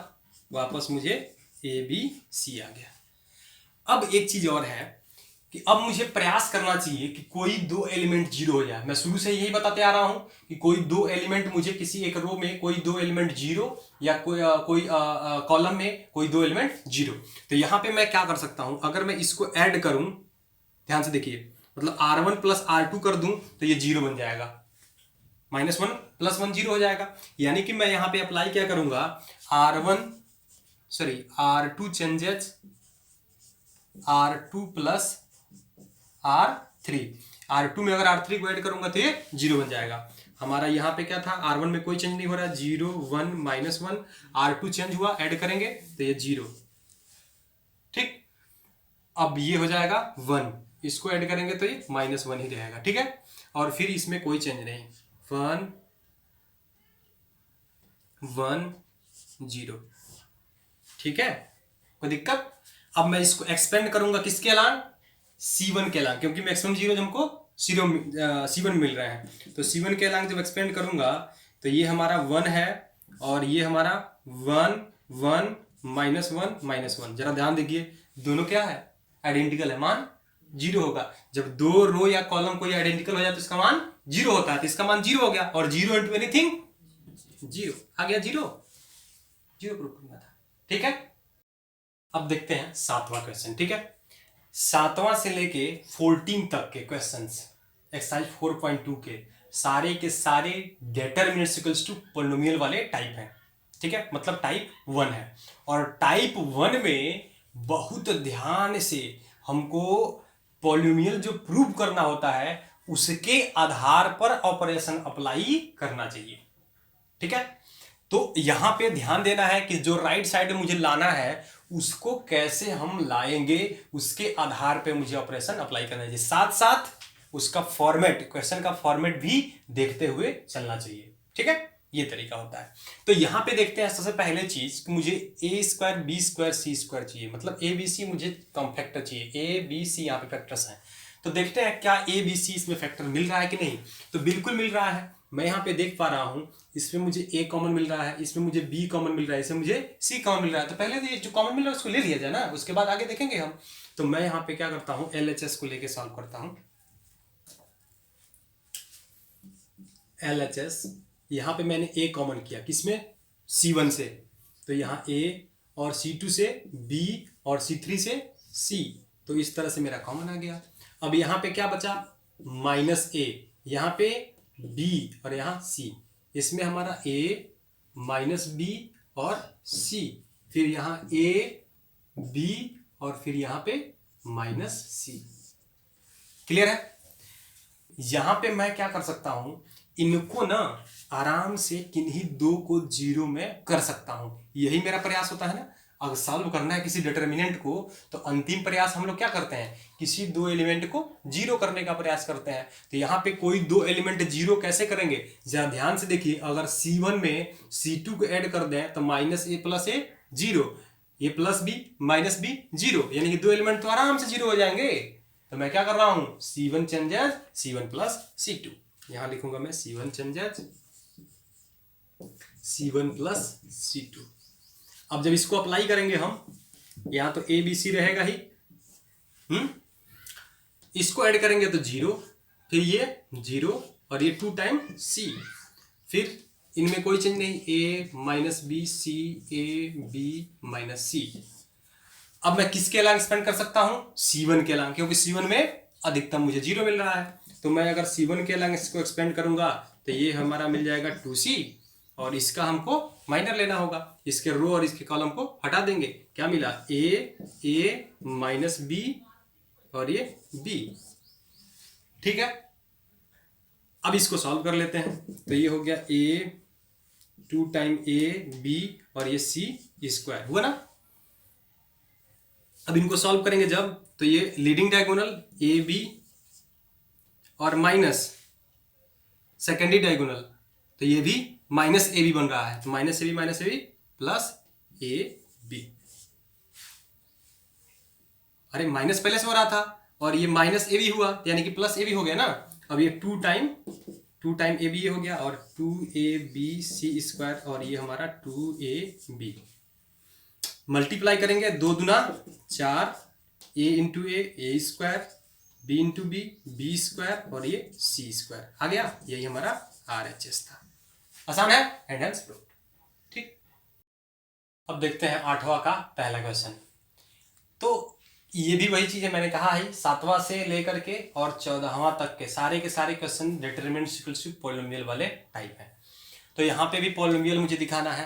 वापस मुझे ABC आ गया। अब एक चीज और है कि अब मुझे प्रयास करना चाहिए कि कोई दो एलिमेंट जीरो हो जाए। मैं शुरू से यही बताते आ रहा हूं कि कोई दो एलिमेंट, मुझे किसी एक रो में कोई दो एलिमेंट जीरो, या कोई कॉलम में कोई दो एलिमेंट जीरो। तो यहां पे मैं क्या कर सकता हूं, अगर मैं इसको ऐड करूं, ध्यान से देखिए, मतलब R1 प्लस R2 कर दूं तो ये जीरो बन जाएगा, -1 + 1 जीरो हो जाएगा। यानी कि मैं यहां पे अप्लाई क्या करूंगा, R2 changes R2 plus R3, R2 में अगर R3 को ऐड करूंगा तो ये जीरो बन जाएगा। हमारा यहाँ पे क्या था, R1 में कोई चेंज नहीं हो रहा, 0 1 -1, R2 चेंज हुआ, ऐड करेंगे तो ये 0, ठीक। अब ये हो जाएगा 1, इसको ऐड करेंगे तो ये -1 ही रहेगा, ठीक है। और फिर इसमें कोई चेंज नहीं, 1 1 0, ठीक है, कोई दिक्कत? अब मैं इसको एक्सपेंड करूंगा किसके अलावा, C1 के अलावा, क्योंकि मैक्सिमम जीरो हमको C1 मिल रहा है, तो C1 के अलावा जब एक्सपेंड करूंगा तो ये हमारा 1 है, और ये हमारा 1 1 -1 -1। जरा ध्यान देखिए, दोनों क्या है, आइडेंटिकल है, मान जीरो होगा। जब दो रो या कॉलम कोई आइडेंटिकल हो जाए तो इसका मान जीरो होता है, तो इसका मान जीरो हो गया, और जीरो इंटू एनीथिंग जीरो आ गया, जीरो प्रूव करना था, ठीक है। अब देखते हैं 7वां क्वेश्चन, ठीक है। 7वां से लेके 14 तक के क्वेश्चंस एक्सरसाइज 4.2 के सारे डिटरमिनेंट्स इक्वल्स टू पॉलिनोमियल वाले टाइप हैं, ठीक है, मतलब टाइप 1 है। और टाइप 1 में बहुत ध्यान से हमको पॉलिनोमियल जो प्रूव करना होता है उसके आधार पर ऑपरेशन अप्लाई करना चाहिए, ठीक है। तो यहां पे ध्यान देना है कि जो राइट साइड में मुझे लाना है उसको कैसे हम लाएंगे, उसके आधार पे मुझे ऑपरेशन अप्लाई करना चाहिए, साथ साथ उसका फॉर्मेट, क्वेश्चन का फॉर्मेट भी देखते हुए चलना चाहिए, ठीक है। ये तरीका होता है। तो यहां पे देखते हैं सबसे पहले चीज कि मुझे A² B² C² चाहिए, मतलब ABC मुझे कम फैक्टर चाहिए, ABC यहाँ पे फैक्टर्स हैं। तो देखते हैं क्या ABC इसमें फैक्टर मिल रहा है कि नहीं। तो बिल्कुल मिल रहा है, मैं यहाँ पे देख पा रहा हूं, इसमें मुझे A कॉमन मिल रहा है, इसमें मुझे B कॉमन मिल रहा है, इसमें मुझे C कॉमन मिल रहा है। तो पहले तो ये जो कॉमन मिल रहा है उसको ले लिया जाए ना, उसके बाद आगे देखेंगे हम। तो मैं यहाँ पे क्या करता हूँ, LHS को लेके सॉल्व करता हूँ। LHS यहाँ पे मैंने A कॉमन किया, किसमें, C1 से, तो यहाँ A, और C2 से B, और C3 से C, तो इस तरह से मेरा कॉमन आ गया। अब यहाँ पे क्या बचा, -A, यहाँ पे B और यहाँ C, इसमें हमारा A -B और C, फिर यहाँ A B और फिर यहाँ पे -C। क्लियर है? यहां पे मैं क्या कर सकता हूं, इनको ना आराम से किन्हीं दो को जीरो में कर सकता हूं, यही मेरा प्रयास होता है ना। अगर सॉल्व करना है किसी डिटरमिनेंट को तो अंतिम प्रयास हम लोग क्या करते हैं, किसी दो एलिमेंट को जीरो करने का प्रयास करते हैं। तो यहाँ पे कोई दो एलिमेंट जीरो कैसे करेंगे, जरा ध्यान से देखिए। अगर C1 में C2 को ऐड कर दें तो -A + A 0, A + B -B 0, यानी कि दो एलिमेंट तो आराम से जीरो हो जाएंगे। तो मैं क्या कर रहा हूं, C1 changes C1 plus C2, यहां लिखूंगा मैं C1 changes C1 plus C2। अब जब इसको अप्लाई करेंगे हम, यहां तो ABC रहेगा ही, इसको ऐड करेंगे तो 0, फिर ये 0 और ये 2 टाइम C, फिर इनमें कोई चेंज नहीं, A minus B C A B minus C। अब मैं किसके अलांग एक्सपेंड कर सकता हूं, C1 के अलांग, क्योंकि C1 में अधिकतम मुझे 0 मिल रहा है। तो मैं अगर C1 के अलांग इसको एक्सपेंड करूंगा तो ये हमारा मिल जाएगा 2C, और इसका हमको माइनर लेना होगा, इसके रो और इसके कॉलम को हटा देंगे, क्या मिला, A माइनस B और ये B। ठीक है, अब इसको सॉल्व कर लेते हैं, तो ये हो गया A 2 टाइम A B और ये C स्क्वायर हुआ ना। अब इनको सॉल्व करेंगे जब, तो ये लीडिंग डायगोनल AB और माइनस सेकेंडरी डायगोनल, तो ये भी माइनस AB बन रहा है, तो माइनस AB प्लस AB। अरे माइनस पहले से हो रहा था और ये माइनस AB हुआ, यानी कि प्लस AB हो गया ना। अब ये 2 टाइम AB ये हो गया, और 2ABC स्क्वायर, और ये हमारा 2AB। मल्टीप्लाई करेंगे, 2 दूना 4, A into A square, B into B square, और ये C स्क्वायर आ गया। यही हमारा RHS था। आसान है, एंड हेंस प्रूव्ड। ठीक, अब देखते हैं 8वां का पहला क्वेश्चन। तो ये भी वही चीज है, मैंने कहा है 7वां से लेकर के और 14वां तक के सारे क्वेश्चन डिटरमिनेंट पॉलिनोमियल वाले टाइप है। तो यहाँ पे भी पॉलिनोमियल मुझे दिखाना है,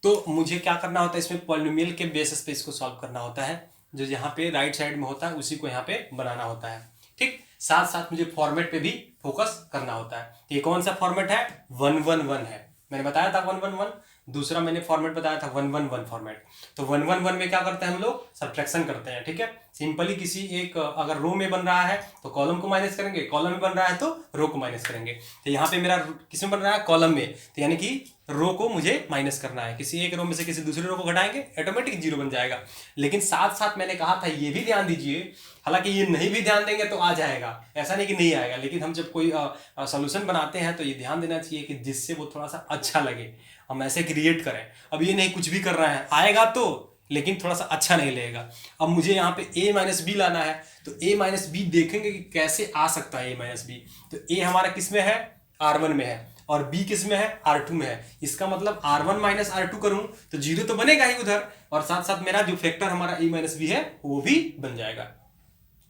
तो मुझे क्या करना होता है, इसमें पॉलिनोमियल के बेसिस पे इसको सॉल्व करना होता है, जो यहाँ पे राइट साइड में होता है उसी को यहाँ पे बनाना होता है। ठीक, साथ साथ मुझे फॉर्मेट पे भी फोकस करना होता है। ये कौन सा फॉर्मेट है, 1-1-1 है, मैंने बताया था 1-1-1। दूसरा मैंने फॉर्मेट बताया था 1-1-1 फॉर्मेट। तो 1-1-1 में क्या करते हैं हम लोग, सब्ट्रैक्शन करते हैं। ठीक है, सिंपली किसी एक अगर रो में बन रहा है तो कॉलम को माइनस करेंगे, कॉलम में बन रहा है तो रो को माइनस करेंगे। तो यहाँ पे मेरा किस में बन रहा है, कॉलम में, तो यानी कि रो को मुझे माइनस करना है, किसी एक रो में से किसी दूसरे रो को घटाएंगे, ऑटोमेटिक 0 बन जाएगा। लेकिन साथ साथ मैंने कहा था ये भी ध्यान दीजिए, हालांकि ये नहीं भी ध्यान देंगे तो आ जाएगा, ऐसा नहीं कि नहीं आएगा, लेकिन हम जब कोई सोल्यूशन बनाते हैं तो ये ध्यान देना चाहिए कि जिससे वो थोड़ा सा अच्छा लगे, हम ऐसे क्रिएट करें। अब ये नहीं कुछ भी कर रहे हैं, आएगा तो, लेकिन थोड़ा सा अच्छा नहीं लगेगा। अब मुझे यहाँ पे A माइनस बी लाना है, तो A माइनस बी देखेंगे कि कैसे आ सकता है A माइनस बी। तो A हमारा किस में है, R1 में है, और B किस में है, R2 में है। इसका मतलब R1 माइनस R2 करूं तो 0 तो बनेगा ही उधर, और साथ साथ मेरा जो फैक्टर हमारा A माइनस बी है वो भी बन जाएगा।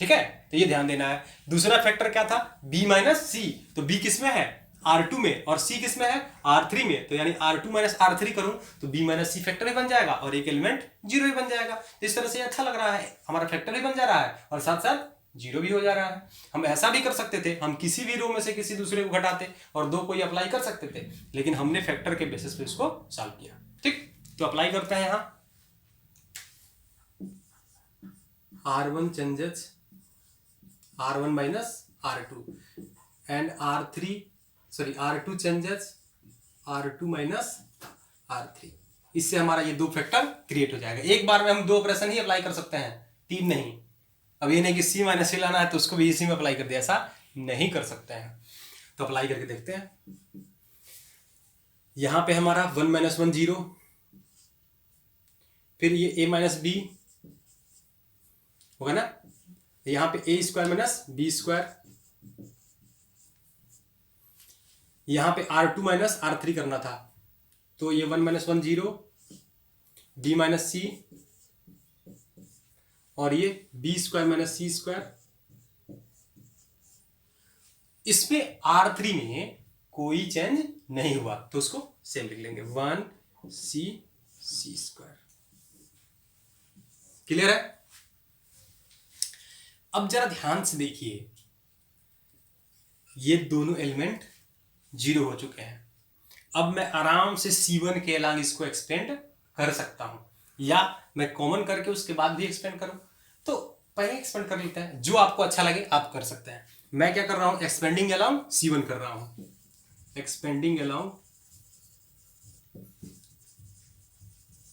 ठीक है, तो ये ध्यान देना है। दूसरा फैक्टर क्या था, B माइनस C, तो B किस में है, R2 में, और C किस में है, R3 में, तो यानी R2 माइनस R3 करूं तो B माइनस C फैक्टर भी बन जाएगा और एक एलिमेंट 0 भी बन जाएगा। इस तरह से अच्छा लग रहा है, हमारा फैक्टर भी बन जा रहा है और साथ साथ 0 भी हो जा रहा है। हम ऐसा भी कर सकते थे, हम किसी भी रो में से किसी दूसरे को घटाते और 2 कोई अप्लाई कर सकते थे, लेकिन हमने फैक्टर के बेसिस पे इसको सॉल्व किया। ठीक, तो अप्लाई करते हैं यहाँ, R1 changes R1 minus R2 and R2 changes R2 minus R3। इससे हमारा ये 2 फैक्टर क्रिएट हो जाएगा। एक बार में हम 2 ऑपरेशन ही अप्लाई कर सकते हैं, 3 नहीं। अब ये नहीं कि C माइनस C लाना है तो उसको भी इसी में अप्लाई कर दिया, ऐसा नहीं कर सकते हैं। तो अप्लाई करके देखते हैं। यहां पे हमारा 1 माइनस 1 0, फिर ये A माइनस बी होगा ना, यहां पे A square minus B square, यहां पे R2 माइनस R3 करना था, तो ये 1 माइनस 1 0, B माइनस C, और ये B square minus C square. इसमें R3 में कोई चेंज नहीं हुआ तो उसको सेम लिख लेंगे, 1C स्क्वायर। क्लियर है? अब जरा ध्यान से देखिए, ये दोनों एलिमेंट 0 हो चुके हैं। अब मैं आराम से C1 के अलांग इसको एक्सपेंड कर सकता हूं, या मैं कॉमन करके उसके बाद भी एक्सपेंड करूं। तो पहले एक्सपेंड कर लेते हैं, जो आपको अच्छा लगे आप कर सकते हैं। मैं क्या कर रहा हूं, एक्सपेंडिंग अलाउंग C1 कर रहा हूं, एक्सपेंडिंग अलाउंग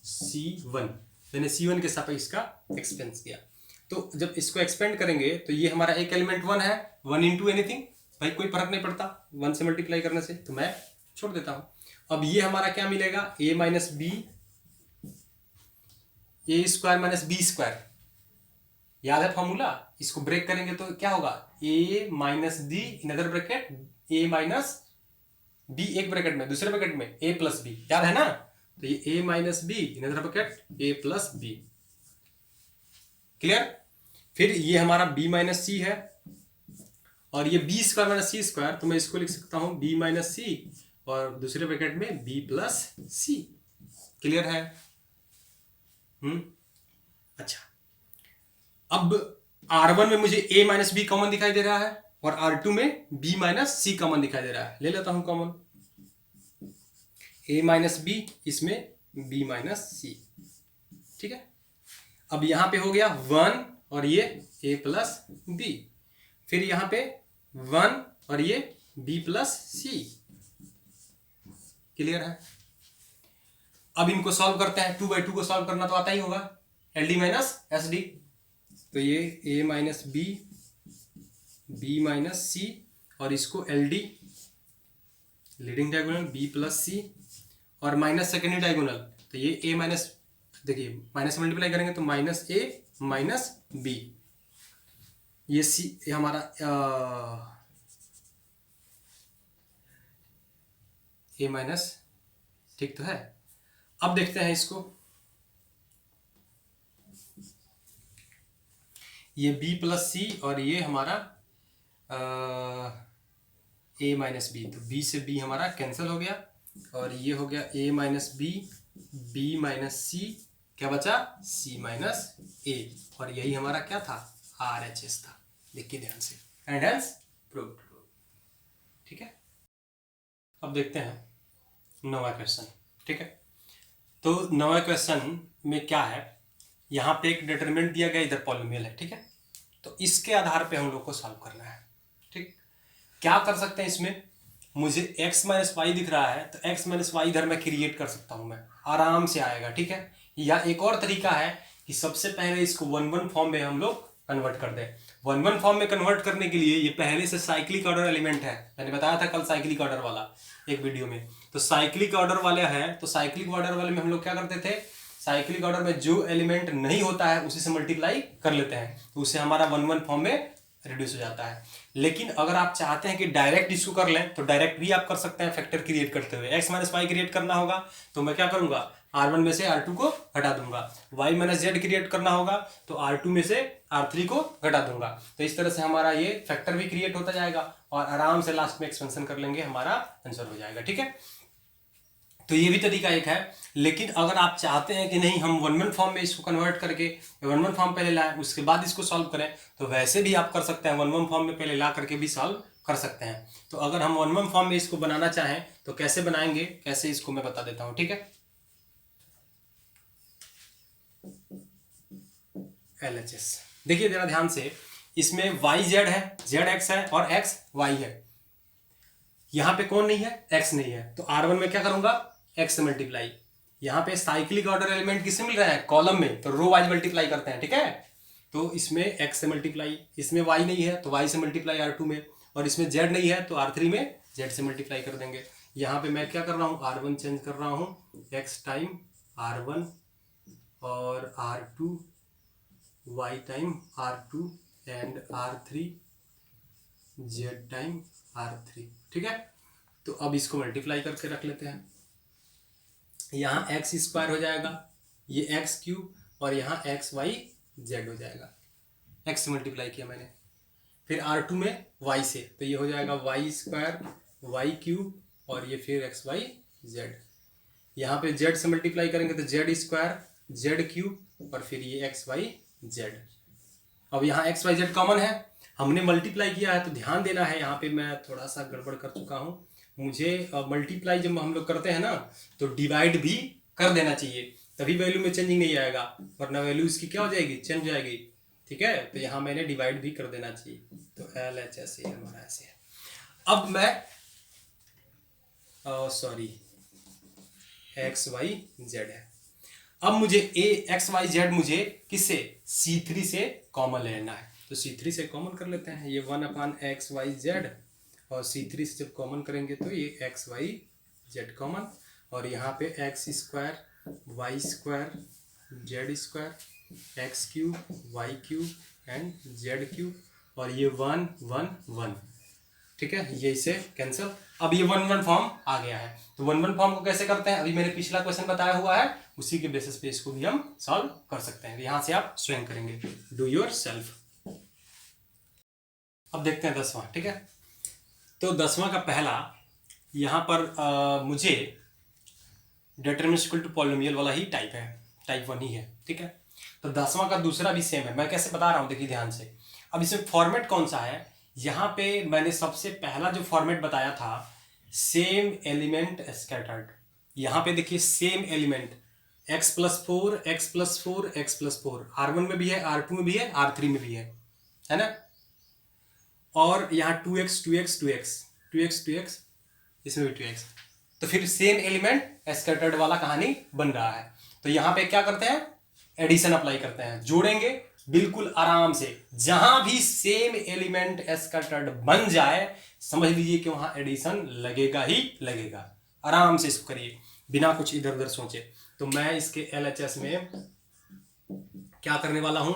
C1, मैंने C1 के सापेक्ष इसका एक्सपेंस किया। तो जब इसको एक्सपेंड करेंगे तो ये हमारा एक एलिमेंट 1 है, 1 इंटू एनीथिंग, भाई कोई फर्क नहीं पड़ता 1 से मल्टीप्लाई करने से, तो मैं छोड़ देता हूं। अब ये हमारा क्या मिलेगा, a minus B, A square minus B square, याद है फॉर्मूला, इसको ब्रेक करेंगे तो क्या होगा, a minus D in other bracket a minus B, एक ब्रैकेट में, दूसरे ब्रैकेट में a प्लस बी, याद है ना, तो ये a minus B in other bracket a plus B, clear. फिर ये हमारा b माइनस सी है, और ये B square minus C square, तो मैं इसको लिख सकता हूं b माइनस सी और दूसरे ब्रैकेट में b प्लस सी, क्लियर है। अच्छा, अब R1 में मुझे a माइनस बी कॉमन दिखाई दे रहा है और R2 में b माइनस सी कॉमन दिखाई दे रहा है, ले लेता हूं कॉमन, a माइनस बी, इसमें b माइनस सी, ठीक है। अब यहां पे हो गया 1 और ये a प्लस बी, फिर यहां पे 1 और ये b प्लस सी, क्लियर है। अब इनको सॉल्व करते हैं, 2/2 को सॉल्व करना तो आता ही होगा, L D minus S D, तो ये a minus B, b minus C, और इसको L D leading diagonal b plus C, और माइनस सेकेंडरी डायगोनल, तो ये a माइनस, देखिए माइनस मल्टीप्लाई करेंगे तो माइनस a माइनस b, ये सी, ये हमारा a माइनस, ठीक तो है। अब देखते हैं इसको, ये b प्लस सी और ये हमारा a माइनस बी, तो b से b हमारा कैंसिल हो गया, और ये हो गया a minus B, b minus C, क्या बचा c माइनस a, और यही हमारा क्या था, RHS था, देखिए ध्यान से, एंड हेंस प्रूव्ड, ठीक है। अब देखते हैं नवा क्वेश्चन, ठीक है। तो नवा क्वेश्चन में क्या है, यहाँ पे एक डिटरमिनेंट दिया गया, इधर पॉलिनोमियल है, ठीक है। तो इसके आधार पे हम लोग को सॉल्व करना है, ठीक। क्या कर सकते हैं इसमें, मुझे x माइनस वाई दिख रहा है, तो x माइनस वाई इधर मैं क्रिएट कर सकता हूं, मैं आराम से आएगा, ठीक है। या एक और तरीका है कि सबसे पहले इसको 1-1 फॉर्म में हम लोग कन्वर्ट कर दें। 1-1 फॉर्म में कन्वर्ट करने के लिए ये पहले से साइक्लिक ऑर्डर एलिमेंट है, मैंने बताया था कल साइक्लिक ऑर्डर वाला एक वीडियो में, तो साइक्लिक ऑर्डर वाले हैं, तो साइक्लिक ऑर्डर वाले में हम लोग क्या करते थे, साइक्लिक ऑर्डर में जो एलिमेंट नहीं होता है उसी से मल्टीप्लाई कर लेते हैं, तो उससे हमारा 1-1 फॉर्म में रिड्यूस हो जाता है। लेकिन अगर आप चाहते हैं कि डायरेक्ट इसको कर लें तो डायरेक्ट भी आप कर सकते हैं, फैक्टर क्रिएट करते हुए। x माइनस वाई क्रिएट करना होगा तो मैं क्या करूंगा, R1 में से R2 को हटा दूंगा, y माइनस जेड क्रिएट करना होगा तो R2 में से R3 को घटा दूंगा, तो इस तरह से हमारा ये फैक्टर भी क्रिएट होता जाएगा और आराम से लास्ट में एक्सपेंशन कर लेंगे, हमारा आंसर हो जाएगा, ठीक है। तो ये भी तरीका एक है। लेकिन अगर आप चाहते हैं कि नहीं हम 1-1 फॉर्म में इसको कन्वर्ट करके 1-1 फॉर्म पहले लाएं उसके बाद इसको सॉल्व करें, तो वैसे भी आप कर सकते हैं, 1-1 फॉर्म में पहले ला करके भी सॉल्व कर सकते हैं। तो अगर हम 1-1 फॉर्म में इसको बनाना चाहें तो कैसे बनाएंगे, कैसे इसको मैं बता देता हूं, ठीक है। LHS देखिए जरा ध्यान से, इसमें y z है, z x है और x y है, यहां पे कौन नहीं है, x नहीं है, तो R1 में क्या करूंगा, x से मल्टीप्लाई, यहाँ पे साइक्लिक ऑर्डर एलिमेंट किससे मिल रहा है, कॉलम में, तो रो वाइज मल्टीप्लाई करते हैं, ठीक है। तो इसमें x से मल्टीप्लाई, इसमें y नहीं है तो y से मल्टीप्लाई R2 में, और इसमें z नहीं है तो R3 में z से मल्टीप्लाई कर देंगे। यहाँ पे मैं क्या कर रहा हूँ, R1 चेंज कर रहा हूँ x टाइम R1 और R2 y time R2 and R3 z time R3, ठीक है। तो अब इसको मल्टीप्लाई करके रख लेते हैं, यहाँ एक्स स्क्वायर हो जाएगा, ये एक्स क्यूब, और यहाँ एक्स वाई जेड हो जाएगा, एक्स से मल्टीप्लाई किया मैंने, फिर R2 में y से, तो ये हो जाएगा वाई स्क्वायर वाई क्यूब, और ये फिर एक्स वाई जेड, यहाँ पे जेड से मल्टीप्लाई करेंगे तो जेड स्क्वायर जेड क्यूब, और फिर ये एक्स वाई जेड। अब यहाँ एक्स वाई जेड कॉमन है, हमने मल्टीप्लाई किया है तो ध्यान देना है, यहाँ पे मैं थोड़ा सा गड़बड़ कर चुका हूँ, मुझे मल्टीप्लाई जब हम लोग करते हैं ना तो डिवाइड भी कर देना चाहिए, तभी वैल्यू में चेंजिंग नहीं आएगा, वरना वैल्यू इसकी क्या हो जाएगी, चेंज हो जाएगी, ठीक है। तो यहाँ मैंने डिवाइड भी कर देना चाहिए, तो LHS हमारा ऐसे है। अब मैं सॉरी XYZ है, अब मुझे ए एक्स वाई जेड मुझे किससे C3 से कॉमन लेना है, तो C3 से कॉमन कर लेते हैं, ये 1/XYZ और C3 से जब कॉमन करेंगे तो ये XYZ कॉमन, और यहाँ पे x square Y square Z square X cube Y cube and Z cube, और ये 1 1 1, ठीक है, ये इसे कैंसिल। अब ये 1 1 फॉर्म आ गया है, तो 1 1 फॉर्म को कैसे करते हैं, अभी मैंने पिछला क्वेश्चन बताया हुआ है, उसी के बेसिस पे इसको भी हम सॉल्व कर सकते हैं। यहां से आप स्वयं करेंगे, डू योर सेल्फ। अब देखते हैं 10वां, ठीक है। तो 10वां का पहला यहां पर मुझे डिटरमिनेंट इक्वल टू पॉलिनोमियल वाला ही टाइप है, टाइप 1 ही है, ठीक है। तो 10वां का दूसरा भी सेम है, मैं कैसे बता रहा हूं देखिए ध्यान से। अब इसमें फॉर्मेट कौन सा है, यहाँ पे मैंने सबसे पहला जो फॉर्मेट बताया था सेम एलिमेंट स्कैटर्ड, यहाँ पे देखिए same element x + 4 x + 4 x + 4 R1 में भी है, R2 में भी है, R3 में भी है ना, और यहाँ 2x 2x 2x 2x 2x इसमें भी 2x, तो फिर सेम एलिमेंट स्कैटर्ड वाला कहानी बन रहा है। तो यहाँ पे क्या करते हैं, एडिशन अप्लाई करते हैं, जोड़ेंगे बिल्कुल आराम से, जहां भी सेम एलिमेंट स्कैटर्ड बन जाए समझ लीजिए कि वहां एडिशन लगेगा ही लगेगा। आराम से इसको करिए बिना कुछ इधर उधर सोचे। तो मैं इसके LHS में क्या करने वाला हूं,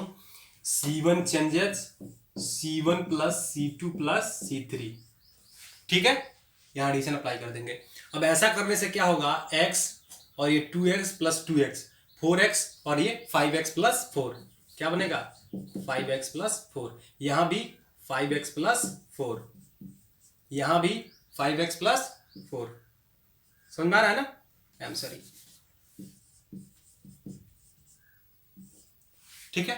C1 changes C1 + C2 + C3, ठीक है, यहां एडिशन अप्लाई कर देंगे। अब ऐसा करने से क्या होगा, x और ये 2x + 2x 4x और ये 5x + 4 क्या बनेगा 5x + 4, यहां भी 5x + 4, यहां भी 5x + 4, समझ में आ रहा है ना, आई एम सॉरी, ठीक है।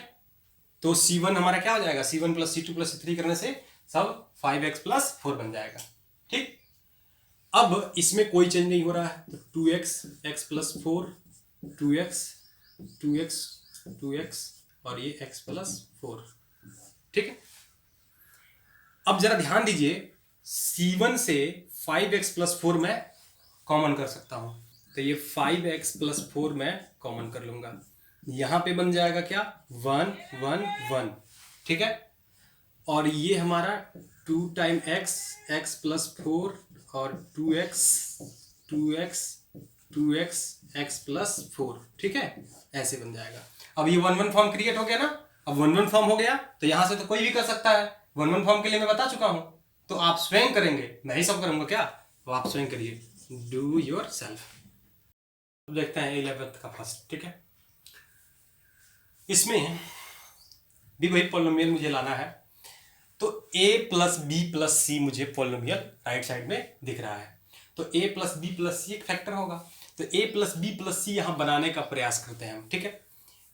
तो C1 हमारा क्या हो जाएगा, C1 + C2 + C3 करने से सब 5x + 4 बन जाएगा, ठीक। अब इसमें कोई चेंज नहीं हो रहा है, तो 2x x + 4 2x 2x 2x और ये x + 4, ठीक है। अब जरा ध्यान दीजिए, C1 से 5x + 4 मैं कॉमन कर सकता हूं, तो ये 5x + 4 मैं कॉमन कर लूंगा, यहां पे बन जाएगा क्या 1 1 1, ठीक है। और ये हमारा 2 x x + 4 और 2x 2x 2x x + 4, ठीक है, ऐसे बन जाएगा। अब ये 1 1 फॉर्म क्रिएट हो गया ना, अब 1 1 फॉर्म हो गया तो यहां से तो कोई भी कर सकता है, 1 1 फॉर्म के लिए मैं बता चुका हूं, तो आप स्वयं करेंगे, मैं ही सब करूंगा क्या, तो आप स्वयं करिए, डू योर सेल्फ। अब देखते हैं 11th का फर्स्ट, ठीक है। इसमें भी वही पॉलिनोमियल मुझे लाना है, तो a + b + c मुझे पॉलिनोमियल राइट साइड में दिख रहा है, तो a + b + c एक फैक्टर होगा, तो a + b + c यहां बनाने का प्रयास करते हैं हम, ठीक है,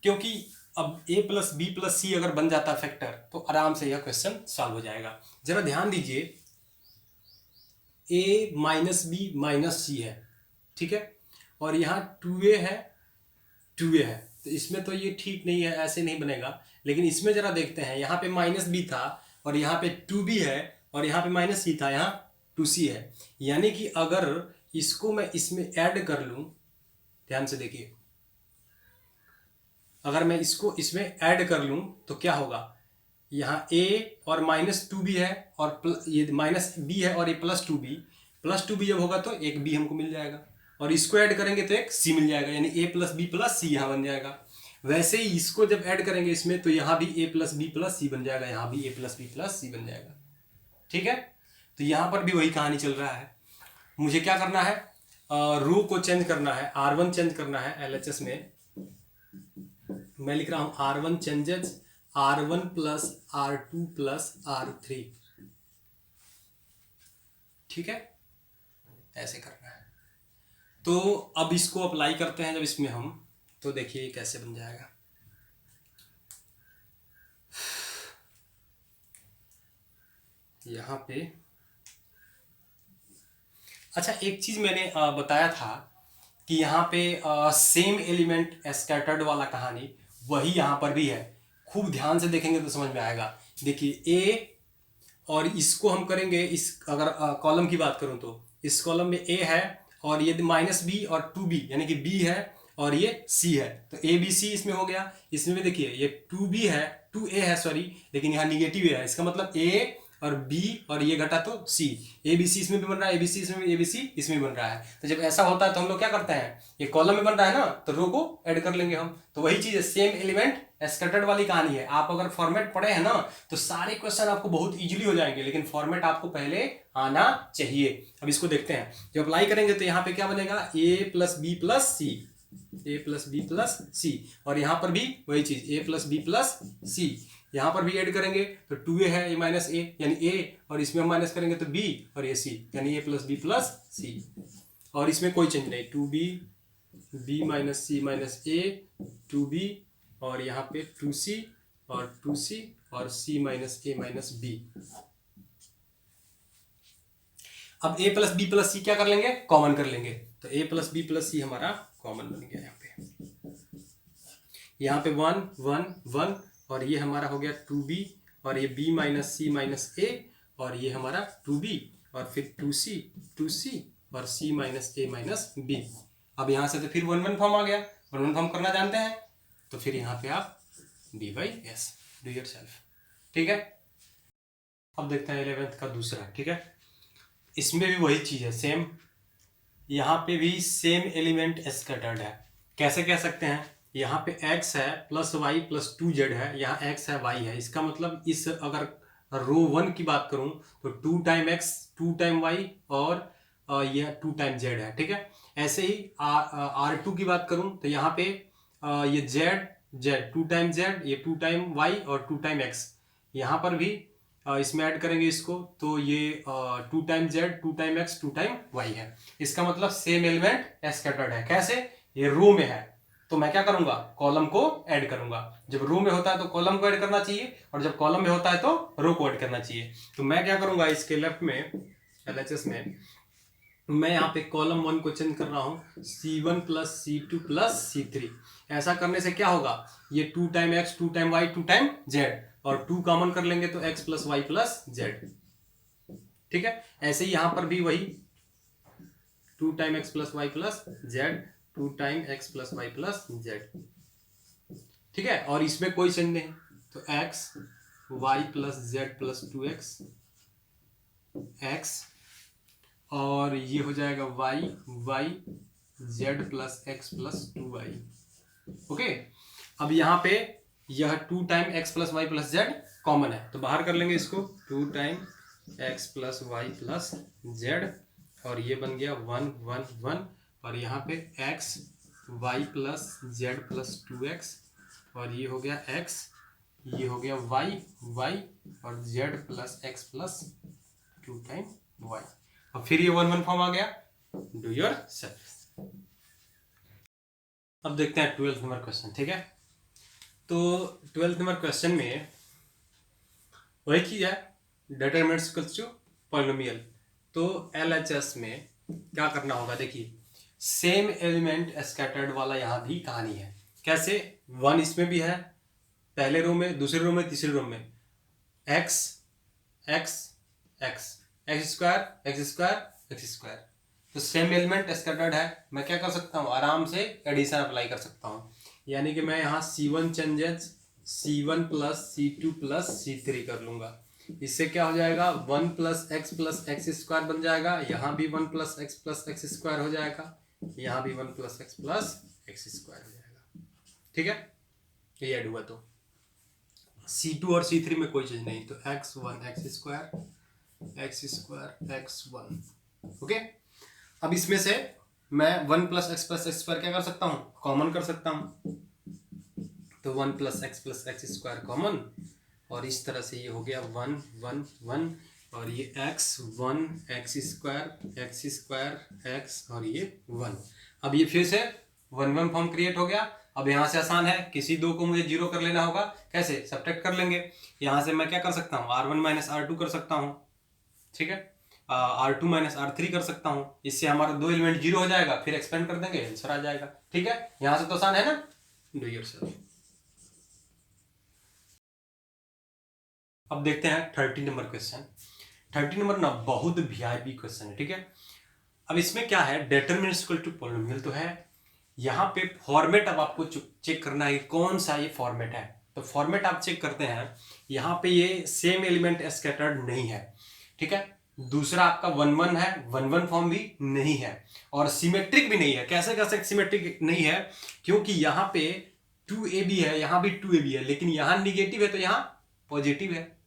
क्योंकि अब a + b + c अगर बन जाता फैक्टर तो आराम से यह क्वेश्चन सॉल्व हो जाएगा। जरा ध्यान दीजिए, a - b - c है, ठीक है, और यहाँ 2a है 2a है, तो इसमें तो ये ठीक नहीं है, ऐसे नहीं बनेगा, लेकिन इसमें जरा देखते हैं, यहाँ पे -b था और यहाँ पे 2b है और यहाँ पे -c था, यहाँ 2c है, यानी कि अगर इसको मैं इसमें ऐड कर लूं, ध्यान से देखिए, अगर मैं इसको इसमें ऐड कर लूं तो क्या होगा, यहाँ a और -2b है और ये -b है और ये +2b जब होगा तो एक b हमको मिल जाएगा, और इसको ऐड करेंगे तो एक c मिल जाएगा, यानी a + b + c यहाँ बन जाएगा। वैसे ही इसको जब ऐड करेंगे इसमें तो यहाँ भी a + b + c बन जाएगा, यहाँ भी a + b + c बन जाएगा, ठीक है। तो यहाँ पर भी वही कहानी चल रहा है, मुझे क्या करना है, रो को चेंज करना है, R1 चेंज करना है LHS में, मैं लिख रहा हूं R1 changes R1 + R2 + R3, ठीक है, ऐसे करना है। तो अब इसको अप्लाई करते हैं जब इसमें हम, तो देखिए कैसे बन जाएगा, यहां पे अच्छा एक चीज मैंने बताया था कि यहाँ पे सेम एलिमेंट स्कैटर्ड वाला कहानी वही यहाँ पर भी है, खूब ध्यान से देखेंगे तो समझ में आएगा। देखिए a और इसको हम करेंगे, इस अगर कॉलम की बात करूं तो इस कॉलम में a है और ये -b और 2b यानी कि b है और ये C है, तो ABC इसमें हो गया। इसमें भी देखिए ये 2B है, 2A है सॉरी, लेकिन यहाँ निगेटिव है, इसका मतलब A और B और ये घटा तो C। ABC इसमें भी बन रहा है, ABC इसमें भी, ABC इसमें भी बन रहा है। तो जब ऐसा होता है तो हम लोग क्या करते हैं, ये कॉलम में बन रहा है ना, तो रो को ऐड कर लेंगे हम। तो वही चीज है, सेम एलिमेंट स्कैटर्ड वाली कहानी है। आप अगर फॉर्मेट पढ़े हैं ना तो सारे क्वेश्चन आपको बहुत इजीली हो जाएंगे, लेकिन फॉर्मेट आपको पहले आना चाहिए। अब इसको देखते हैं, जब अप्लाई करेंगे तो यहाँ पे क्या बनेगा, A plus B plus C, A plus B plus C, और यहाँ पर भी वही चीज A plus B plus C. यहाँ पर भी ऐड करेंगे तो 2A है, ये माइनस A यानी A, और इसमें हम माइनस करेंगे तो B और ये C यानी A plus B plus C. और इसमें कोई चेंज नहीं, 2B, B minus C minus A, 2B और यहाँ पे 2C और 2C और C minus A minus B। अब A प्लस बी प्लस सी क्या कर लेंगे, कॉमन कर लेंगे, तो A प्लस बी प्लस सी हमारा कॉमन बन गया। यहाँ पे 1 1 1 और ये हमारा हो गया 2B और ये B minus C minus A और ये हमारा 2B और फिर 2C 2C और C minus A minus B। अब यहाँ से तो फिर 1 1 फॉर्म आ गया, 1 1 फॉर्म करना जानते हैं, तो फिर यहाँ पे आप D/S डू योरसेल्फ। ठीक है, अब देखते हैं 11th का दूसरा। ठीक है, इसमें भी वही चीज है सेम, यहाँ पे भी सेम एलिमेंट स्कैटर्ड है। कैसे कह सकते हैं, यहाँ पे x है प्लस वाई प्लस 2z है, यहाँ x है y है, इसका मतलब इस अगर रो 1 की बात करूं तो 2 टाइम x 2 टाइम y और यह 2 टाइम z है। ठीक है, ऐसे ही R2 की बात करूं तो यहाँ पे ये z 2 टाइम z, ये 2 टाइम y और 2 टाइम x, यहाँ पर भी इसमें ऐड करेंगे इसको तो ये 2 time z 2 time x 2 time y है। इसका मतलब सेम एलिमेंट स्कैटर्ड है। कैसे, ये रो में है तो मैं क्या करूंगा, कॉलम को ऐड करूंगा। जब रो में होता है तो कॉलम को ऐड करना चाहिए, और जब कॉलम में होता है तो रो को ऐड करना चाहिए। तो मैं क्या करूंगा, इसके लेफ्ट में LHS में मैं यहाँ पे कॉलम 1 को चेंज कर रहा हूँ C1 plus C2 plus C3। ऐसा करने से क्या होगा, ये 2 time x 2 time y 2 time z और 2 कॉमन कर लेंगे तो x plus Y plus Z. ठीक है, ऐसे ही यहां पर भी वही 2 time x plus Y plus Z 2 time x plus Y plus Z. ठीक है, और इसमें कोई चेंज नहीं, तो x y plus Z plus 2x x और ये हो जाएगा y z plus x plus 2y। Okay, अब यहाँ पे यह 2 time x plus Y plus Z common है तो बाहर कर लेंगे इसको, 2 time x plus Y plus Z और ये बन गया 1 1 1 और यहाँ पे x y plus Z plus 2x और ये हो गया x, ये हो गया y और z plus x plus 2 time y। अब फिर ये 1 1 फॉर्म आ गया, डू योर सेल्फ। अब देखते हैं 12th नंबर क्वेश्चन। ठीक है, तो 12th नंबर क्वेश्चन में वही चीज है, डिटरमिनेंट इक्वल्स टू पॉलिनोमियल। तो LHS में क्या करना होगा, देखिए सेम एलिमेंट स्कैटर्ड वाला यहाँ भी कहानी है। कैसे, 1 इसमें भी है, पहले रो में, दूसरे रो में, तीसरे रो में, x x x x square तो सेम एलिमेंट स्कैटर्ड है। मैं क्या कर सकता हूँ, आराम से एडिशन अप्लाई कर सकता हूँ, यानी कि मैं यहाँ C1 changes C1 plus C2 plus C3 कर लूंगा। इससे क्या हो जाएगा, 1 प्लस x स्क्वायर बन जाएगा, यहाँ भी 1 प्लस x स्क्वायर हो जाएगा, यहाँ भी 1 प्लस x स्क्वायर हो जाएगा। ठीक है, ये ऐड हुआ तो C2 और C3 में कोई चीज नहीं, तो x1 x1। ओके, अब इसमें से मैं 1 प्लस x स्क्वायर क्या कर सकता हूँ, कॉमन कर सकता हूँ, तो 1 प्लस x स्क्वायर कॉमन और इस तरह से ये हो गया 1 1 1 और ये x1 x स्क्वायर x और ये 1। अब ये फिर से 1 1 फॉर्म क्रिएट हो गया। अब यहाँ से आसान है, किसी दो को मुझे 0 कर लेना होगा, कैसे, सब्ट्रैक्ट कर लेंगे। यहाँ से मैं क्या कर सकता हूँ, R1 माइनस R2 कर सकता हूँ। ठीक है, R2 माइनस R3 कर सकता हूँ, इससे हमारा 2 एलिमेंट 0 हो जाएगा, फिर एक्सपेंड कर देंगे, आंसर आ जाएगा। ठीक है, यहाँ से तो आसान है ना, डू योरसेल्फ। अब देखते हैं 30 नंबर क्वेश्चन। 30 नंबर ना बहुत वीआईपी क्वेश्चन है। ठीक है, अब इसमें क्या है, डिटरमिनेंट इक्वल टू पॉलिनोमियल तो है, यहाँ पे फॉर्मेट अब आपको चेक करना है कि कौन सा ये फॉर्मेट है। तो फॉर्मेट आप चेक करते हैं, यहाँ पे ये सेम एलिमेंट स्कैटर्ड नहीं है, ठीक है। दूसरा आपका 1 1 है, 1 1 फॉर्म भी नहीं है, और सिमेट्रिक भी नहीं है। कैसे कैसे सिमेट्रिक नहीं है? क्योंकि यहाँ पे 2ab है, यहाँ भी 2ab है, लेकिन यहाँ निगेटिव है तो यहाँ पॉजिटिव है।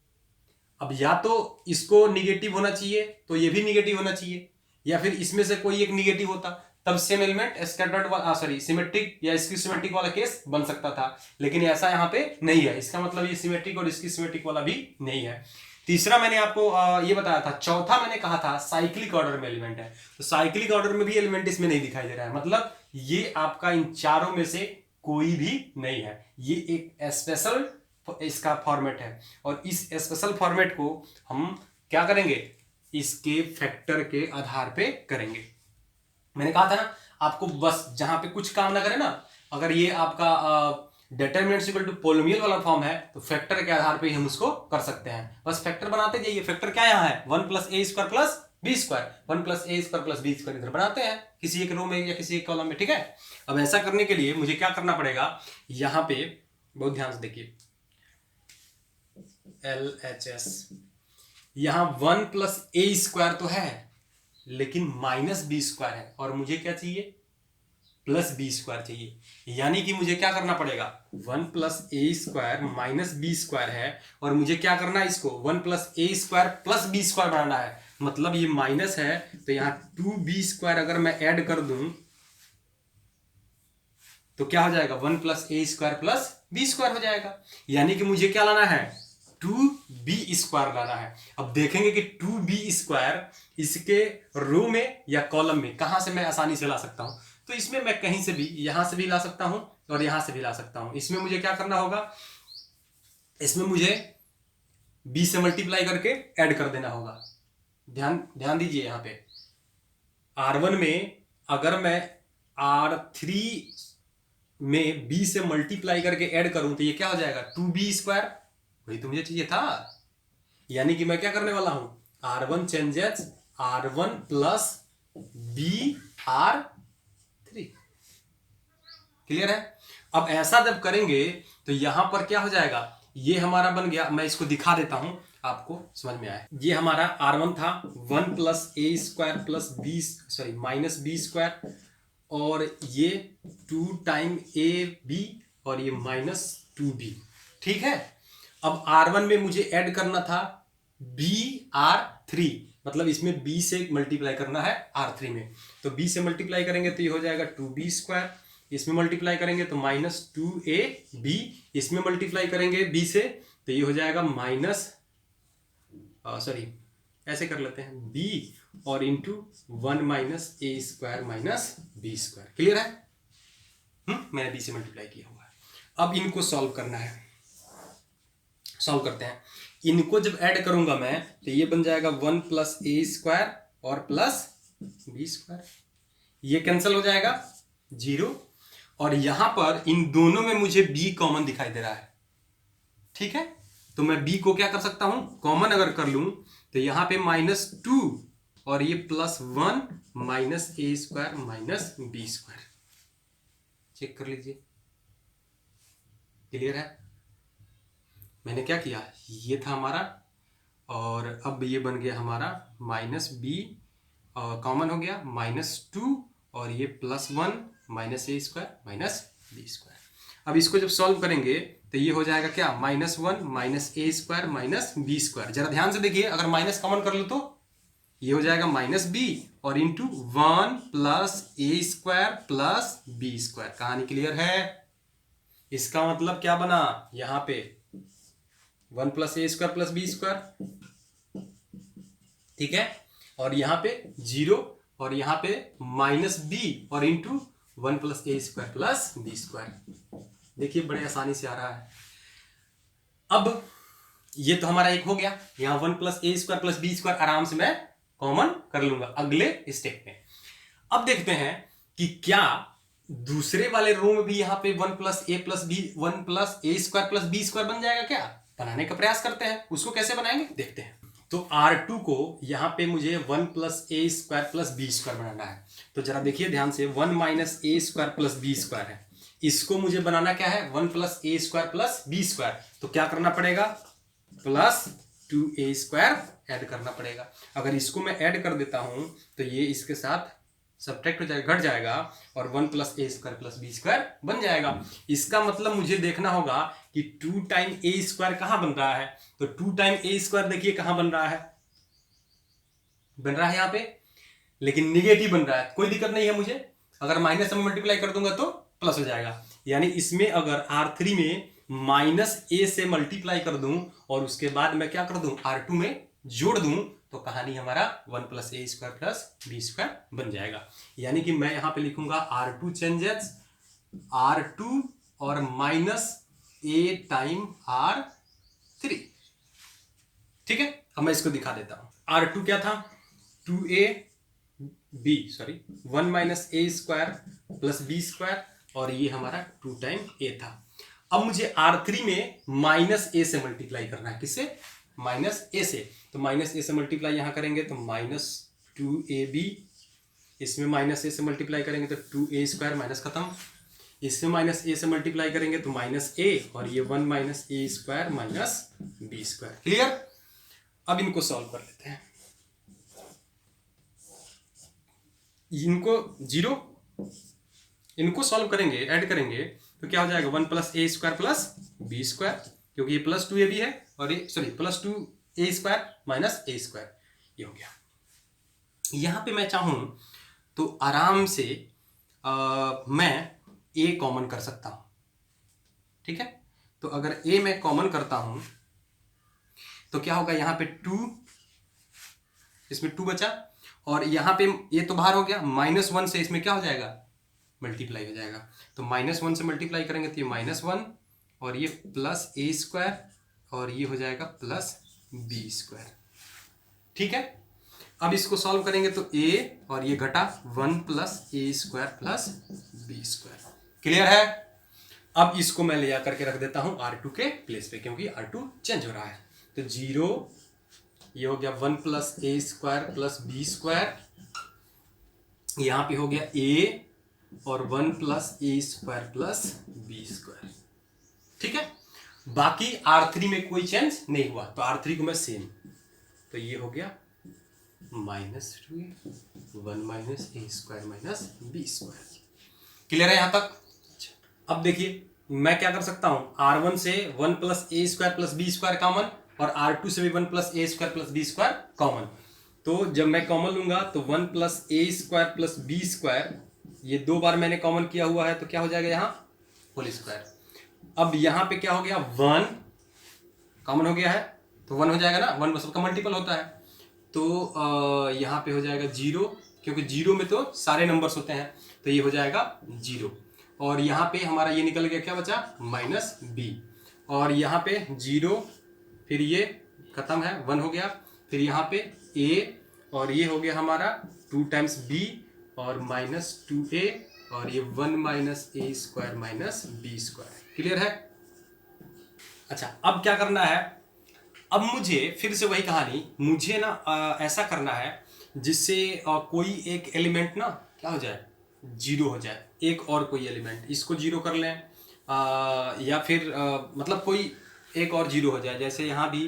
अब या तो इसको निगेटिव होना चाहिए तो ये भी निगेटिव होना चाहिए, या फिर इसमें से कोई एक निगेटिव होता, तब सेम एलिमेंट स्कैटर्ड वाला सिमेट्रिक या इसकी सिमेट्रिक वाला केस बन सकता था। लेकिन ऐसा यहाँ पे नहीं है, इसका मतलब ये सिमेट्रिक और इसकी सिमेट्रिक वाला भी नहीं है। तीसरा मैंने आपको ये बताया था। चौथा मैंने कहा था साइक्लिक ऑर्डर में एलिमेंट है, तो साइक्लिक ऑर्डर में भी एलिमेंट इसमें नहीं दिखाई दे रहा है, मतलब ये आपका इन चारों में से कोई भी नहीं है। ये एक स्पेशल इसका फॉर्मेट है, और इस स्पेशल फॉर्मेट को हम क्या करेंगे, इसके फैक्टर के आधार पे करेंगे। मैंने कहा था ना आपको, बस जहां पे कुछ काम ना करे ना, अगर ये आपका डिटरमिनेंट इक्वल टू पोलिनोमियल वाला फॉर्म है तो फैक्टर के आधार पे ही हम उसको कर सकते हैं। बस फैक्टर बनाते जाइए। फैक्टर क्या यहाँ है, 1 + a² + b², 1 + a² + b² इधर बनाते हैं किसी एक रो में या किसी एक कॉलम में, ठीक है। अब ऐसा करने के लिए मुझे क्या करना पड़ेगा, यहाँ पे बहुत ध्यान से देखिए, LHS, यहाँ 1 + a² तो है, लेकिन -b² है, और मुझे क्या चाहिए, +b² चाहिए। यानी कि मुझे क्या करना पड़ेगा, 1 + a² - b² है, और मुझे क्या करना है, इसको 1 + a² + b² बनाना है। मतलब ये माइनस है तो यहाँ 2b² अगर मैं ऐड कर दूं तो क्या हो जाएगा, 1 + a² + b² हो जाएगा। यानी कि मुझे क्या लाना है, 2b² लाना है। अब देखेंगे कि 2b² इसके रो में या कॉलम में कहां से मैं आसानी से ला सकता हूं। तो इसमें मैं कहीं से भी, यहां से भी ला सकता हूं और यहां से भी ला सकता हूं। इसमें मुझे क्या करना होगा, इसमें मुझे b से मल्टीप्लाई करके ऐड कर देना होगा। ध्यान दीजिए, यहां पे R1 में अगर मैं R3 में b से मल्टीप्लाई करके ऐड करूं तो ये क्या हो जाएगा, 2b²। वही तो मुझे चाहिए था। यानी कि मैं क्या करने वाला हूं, R1 changes R1 + BR3। Clear है। अब ऐसा जब करेंगे तो यहां पर क्या हो जाएगा, ये हमारा बन गया। मैं इसको दिखा देता हूं, आपको समझ में आए। ये हमारा R1 था, 1 + a² + b², और ये 2 टाइम ab, और ये -2b, ठीक है। अब R1 में मुझे ऐड करना था BR3, मतलब इसमें b से मल्टीप्लाई करना है R3 में। तो b से मल्टीप्लाई करेंगे तो ये हो जाएगा 2b², इसमें मल्टीप्लाई करेंगे तो -2ab, इसमेमें मल्टीप्लाई करेंगे b से तो ये हो जाएगा ऐसे कर लेते हैं, b और इंटू 1 - a² - b²। क्लियर है। मैंने b से मल्टीप्लाई किया हुआ है। अब इनको सॉल्व करना है, सॉल्व करते हैं। इनको जब ऐड करूंगा मैं तो ये बन जाएगा 1 + a² और +b²। ये कैंसिल हो जाएगा 0, और यहां पर इन दोनों में मुझे b कॉमन दिखाई दे रहा है, ठीक है। तो मैं b को क्या कर सकता हूं, कॉमन अगर कर लूं तो यहां पे -2 और ये +1 - a² - b²। चेक कर लीजिए, क्लियर है। मैंने क्या किया, ये था हमारा, और अब ये बन गया हमारा -b, कॉमन हो गया, -2 और ये +1 - a² - b²। अब इसको जब सॉल्व करेंगे तो ये हो जाएगा क्या, -1 - a² - b²। जरा ध्यान से देखिए, अगर माइनस कॉमन कर लो तो ये हो जाएगा -b और इंटू 1 + a² + b²। कहानी क्लियर है। इसका मतलब क्या बना, यहां पे 1 + a² + b², ठीक है, और यहां पे 0 और यहां पे -b और इंटू 1 + a² + b²। देखिए बड़े आसानी से आ रहा है। अब ये तो हमारा एक हो गया, यहां 1 + a² + b² आराम से मैं कॉमन कर लूंगा अगले स्टेप में। अब देखते हैं कि क्या दूसरे वाले रो में भी यहां पे 1 + a + b 1 + a² + b² बन जाएगा क्या। बनाने का प्रयास करते हैं, उसको कैसे बनाएंगे देखते हैं। तो R2 को यहाँ पे मुझे 1 plus A square plus B square बनाना है। तो जरा देखिए ध्यान से, 1 minus A square plus B square है, इसको मुझे बनाना क्या है, 1 plus A square plus B square. तो क्या करना पड़ेगा, प्लस 2a स्क्वायर ऐड करना पड़ेगा। अगर इसको मैं ऐड कर देता हूं तो ये इसके साथ सब्ट्रैक्ट हो जाएगा, घट जाएगा, और 1 plus A square plus B square बन जाएगा। इसका मतलब मुझे देखना होगा कि 2 टाइम ए स्क्वायर कहां बन रहा है। तो 2 टाइम ए स्क्वायर देखिए कहां बन रहा है, बन रहा है यहां पे, लेकिन निगेटिव बन रहा है। कोई दिक्कत नहीं है मुझे, अगर माइनस से मल्टीप्लाई कर दूंगा तो प्लस हो जाएगा। यानी इसमें अगर R3 में माइनस ए से मल्टीप्लाई कर दूं और उसके बाद मैं क्या कर दूं, R2 में जोड़ दूं, तो कहानी हमारा 1 plus A square plus B square बन जाएगा। यानी कि मैं यहां पे लिखूंगा R2 चेंजेस R2 और माइनस ए टाइम R3। ठीक है, अब मैं इसको दिखा देता हूं। R2 क्या था, 1 minus A square plus B square, और ये हमारा 2 टाइम ए था। अब मुझे R3 में माइनस ए से मल्टीप्लाई करना है, किससे, माइनस ए से। तो माइनस ए से मल्टीप्लाई यहां करेंगे तो माइनस 2ab, इसमें माइनस ए से मल्टीप्लाई करेंगे तो 2a स्क्वायर, माइनस खत्म। इसमें माइनस ए से मल्टीप्लाई करेंगे तो माइनस ए, और ये 1 minus A square minus B square. Clear. अब इनको सॉल्व कर लेते हैं। इनको जीरो, इनको सॉल्व करेंगे, ऐड करेंगे तो क्या हो जाएगा, 1 plus A square plus B square, क्योंकि ये प्लस 2ab है, और ये sorry plus 2a square minus A square, ये हो गया। यहां पे मैं चाहूं तो आराम से मैं a कॉमन कर सकता हूं। ठीक है, तो अगर a मैं कॉमन करता हूं तो क्या होगा, यहां पे 2, इसमें 2 बचा, और यहां पे ये तो बाहर हो गया, -1 से इसमें क्या हो जाएगा, मल्टीप्लाई हो जाएगा। तो -1 से मल्टीप्लाई करेंगे तो ये -1, और ये प्लस ए स्क्वायर, और ये हो जाएगा प्लस बी स्क्वायर। ठीक है, अब इसको सॉल्व करेंगे तो a, और ये घटा 1 plus A square plus B square. Clear है। अब इसको मैं ले आकर के रख देता हूं R2 के प्लेस पे, क्योंकि R2 चेंज हो रहा है। तो 0, ये हो गया 1 plus A square plus B square, यहां पे हो गया a, और 1 plus A square plus B square. ठीक है, बाकी R3 में कोई चेंज नहीं हुआ, तो R3 को मैं सेम, तो ये हो गया -2 1 minus A square minus B square. Clear है यहां तक। अब देखिए मैं क्या कर सकता हूं, R1 से 1 plus A square plus B square common, और R2 से भी 1 plus A square plus B square common. तो जब मैं कॉमन लूंगा तो 1 plus A square plus B square, ये 2 बार मैंने कॉमन किया हुआ है, तो क्या हो जाएगा यहाँ होल स्क्वायर। अब यहाँ पे क्या हो गया, 1 कॉमन हो गया है, तो 1 हो जाएगा ना, 1 सबका मल्टीपल होता है। तो यहाँ पे हो जाएगा 0, क्योंकि 0 में तो सारे नंबर्स होते हैं, तो ये हो जाएगा 0। और यहाँ पे हमारा ये निकल गया, क्या बचा, -b, और यहाँ पे 0, फिर ये खत्म है, 1 हो गया, फिर यहाँ पे a, और ये हो गया हमारा 2 टाइम्स b, और -2a, और ये 1 minus A square minus B square. Clear है। अच्छा, अब क्या करना है, अब मुझे फिर से वही कहानी, मुझे ना ऐसा करना है जिससे कोई एक एलिमेंट ना क्या हो जाए, 0 हो जाए, एक और कोई एलिमेंट, इसको 0 कर लें, या फिर मतलब कोई एक और 0 हो जाए, जैसे यहाँ भी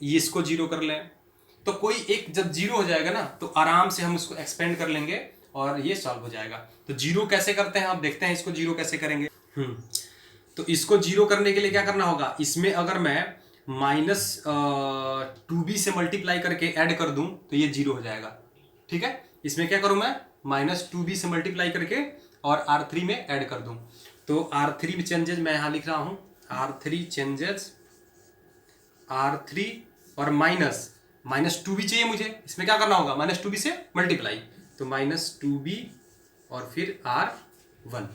ये इसको 0 कर लें। तो कोई एक जब 0 हो जाएगा ना, तो आराम से हम उसको एक्सपेंड कर लेंगे और ये सॉल्व हो जाएगा। तो 0 कैसे करते हैं, आप देखते हैं इसको 0 कैसे करेंगे। तो इसको 0 करने के लिए क्या करना होगा, इसमें अगर मैं -2b से मल्टीप्लाई करके ऐड कर दूं तो ये 0 हो जाएगा। ठीक है, इसमें क्या करूं मैं, -2b से मल्टीप्लाई करके और R3 में ऐड कर दूं। तो R3 में चेंजेस मैं यहां लिख रहा हूं, R3 चेंजेस, R3 और -2b चाहिए मुझे, इसमें क्या करना होगा, -2b से मल्टीप्लाई, तो -2b और फिर R1।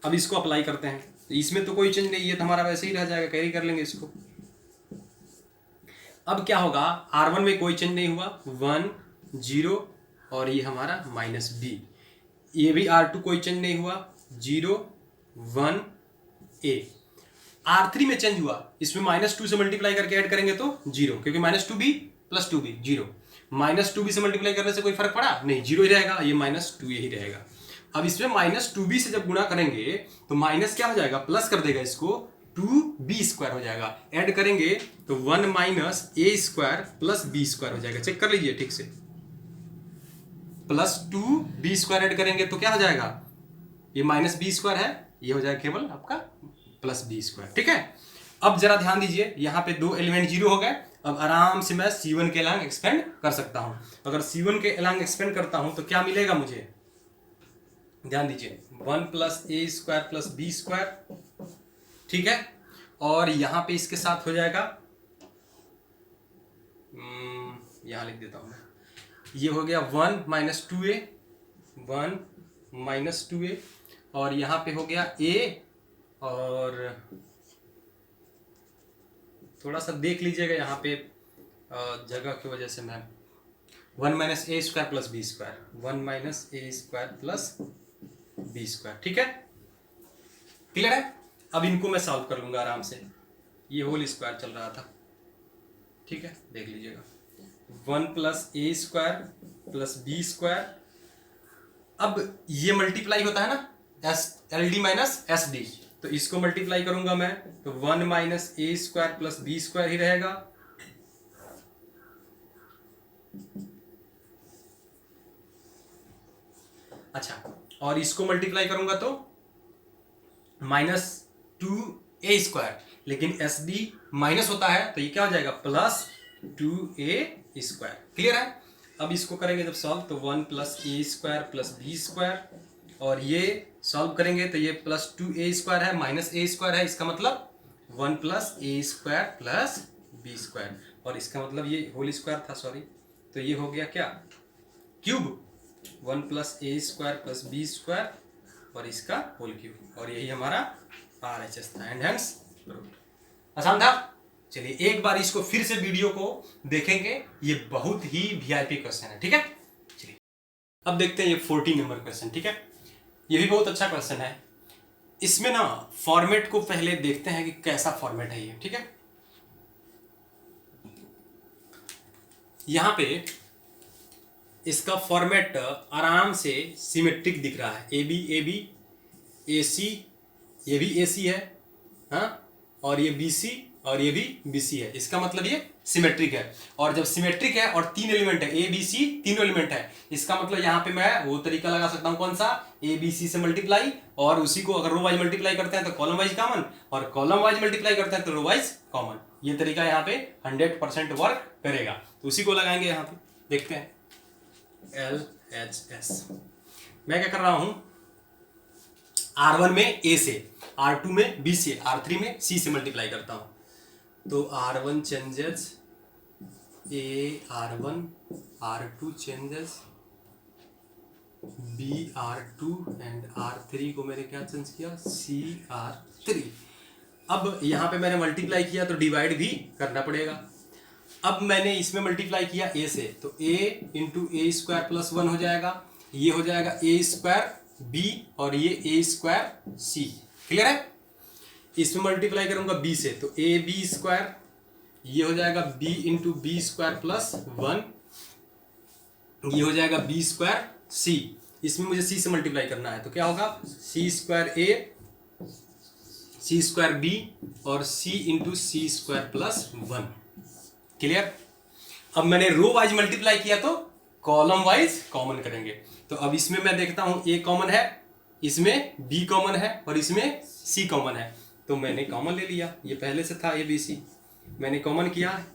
अब इसको अप्लाई करते हैं, तो इसमें तो कोई चेंज नहीं है, तो हमारा वैसे ही रह जाएगा, कैरी कर लेंगे इसको। अब क्या होगा, R1 में कोई चेंज नहीं हुआ, 1 0, और ये हमारा -b, ये भी R2 कोई चेंज नहीं हुआ, 0 1 a। R3 में चेंज हुआ, इसमें -2 से मल्टीप्लाई करके ऐड करेंगे तो 0, क्योंकि -2b + 2b 0। -2b से मल्टीप्लाई करने से कोई फर्क पड़ा नहीं, 0 ही रहेगा, ये -2 ही रहेगा। अब इसमें -2b से जब गुणा करेंगे तो माइनस क्या हो जाएगा, प्लस कर देगा इसको, 2b² हो जाएगा। ऐड करेंगे तो 1 - a² + b² हो जाएगा। चेक कर लीजिए ठीक से, +2b² ऐड करेंगे तो क्या हो जाएगा, ये -b² है, ये हो जाएगा केवल आपका +b²। ठीक है। अब जरा ध्यान दीजिए, यहाँ पे 2 एलिमेंट 0 हो गए। अब आराम से मैं C1 के अलोंग एक्सपेंड कर सकता हूं। अगर C1 के अलोंग एक्सपेंड करता हूं तो क्या मिलेगा मुझे, ध्यान दीजिए, 1 + a² + b²। ठीक है। और यहां पे इसके साथ हो जाएगा, यहां लिख देता हूं मैं, ये हो गया 1 - 2a, 1 - 2a, और यहां पे हो गया a, और थोड़ा सा देख लीजिएगा यहाँ पे जगह की वजह से मैं 1 - a² + b², 1 - a² + b²। ठीक है, क्लियर है। अब इनको मैं सॉल्व कर लूंगा आराम से, ये होल स्क्वायर चल रहा था। ठीक है, देख लीजिएगा, 1 + a² + b²। अब ये मल्टीप्लाई होता है ना, LD - SD, तो इसको मल्टीप्लाई करूंगा मैं तो 1 - a² + b² ही रहेगा। अच्छा, और इसको मल्टीप्लाई करूंगा तो -2a², लेकिन SD माइनस होता है तो ये क्या हो जाएगा, +2a²। क्लियर है। अब इसको करेंगे जब सॉल्व तो 1 + a² + b², और ये सॉल्व करेंगे तो ये +2a² है, -a² है, इसका मतलब 1 + a² + b², और इसका मतलब ये होल स्क्वायर था, सॉरी, तो ये हो गया क्या, क्यूब, 1 + a² + b², और इसका होल क्यूब, और यही हमारा RHS था, एंड हेंस प्रूव्ड। आसान था। चलिए एक बार इसको फिर से वीडियो को देखेंगे, ये बहुत ही VIP क्वेश्चन है। ठीक है, चलिए अब देखते हैं ये 14 नंबर क्वेश्चन। ठीक है, ये भी बहुत अच्छा क्वेश्चन है। इसमें ना फॉर्मेट को पहले देखते हैं कि कैसा फॉर्मेट है ये। ठीक है, यहां पे इसका फॉर्मेट आराम से सिमेट्रिक दिख रहा है, AB AB, AC, ये भी AC है, हाँ, और ये BC, और ये भी BC है। इसका मतलब ये सिमेट्रिक है, और जब सिमेट्रिक है और 3 एलिमेंट है, ABC तीनों एलिमेंट है, इसका मतलब यहाँ पे मैं वो तरीका लगा सकता हूँ, कौन सा, ABC से मल्टीप्लाई, और उसी को अगर रो वाइज मल्टीप्लाई करते हैं तो कॉलम वाइज कॉमन, और कॉलम वाइज मल्टीप्लाई करते हैं तो रो वाइज कॉमन। ये तरीका यहाँ पे 100% वर्क करेगा, तो उसी को लगाएंगे यहाँ पे। देखते हैं LHS, मैं क्या कर रहा हूं, R1 में A से, R2 में B से, R3 में C से मल्टीप्लाई करता हूं, तो R1 changes A R1, R2 changes B R2, and R3 को मैंने क्या चेंज किया, C R3। अब यहाँ पे मैंने मल्टीप्लाई किया तो डिवाइड भी करना पड़ेगा। अब मैंने इसमें मल्टीप्लाई किया A से, तो A × a² + 1 हो जाएगा, ये हो जाएगा a² B, और ये a² C। क्लियर है। इसमें मल्टीप्लाई करूंगा B से, तो AB², ये हो जाएगा B × b² + 1, ये हो जाएगा b² C। इसमें मुझे C से मल्टीप्लाई करना है तो क्या होगा, C² A, C² B, और C × c² + 1। क्लियर। अब मैंने रो वाइज मल्टीप्लाई किया तो कॉलम वाइज कॉमन करेंगे। तो अब इसमें मैं देखता हूं A कॉमन है, इसमें B कॉमन है, और इसमें C कॉमन है, तो मैंने कॉमन ले लिया। ये पहले से था ABC, मैंने कॉमन किया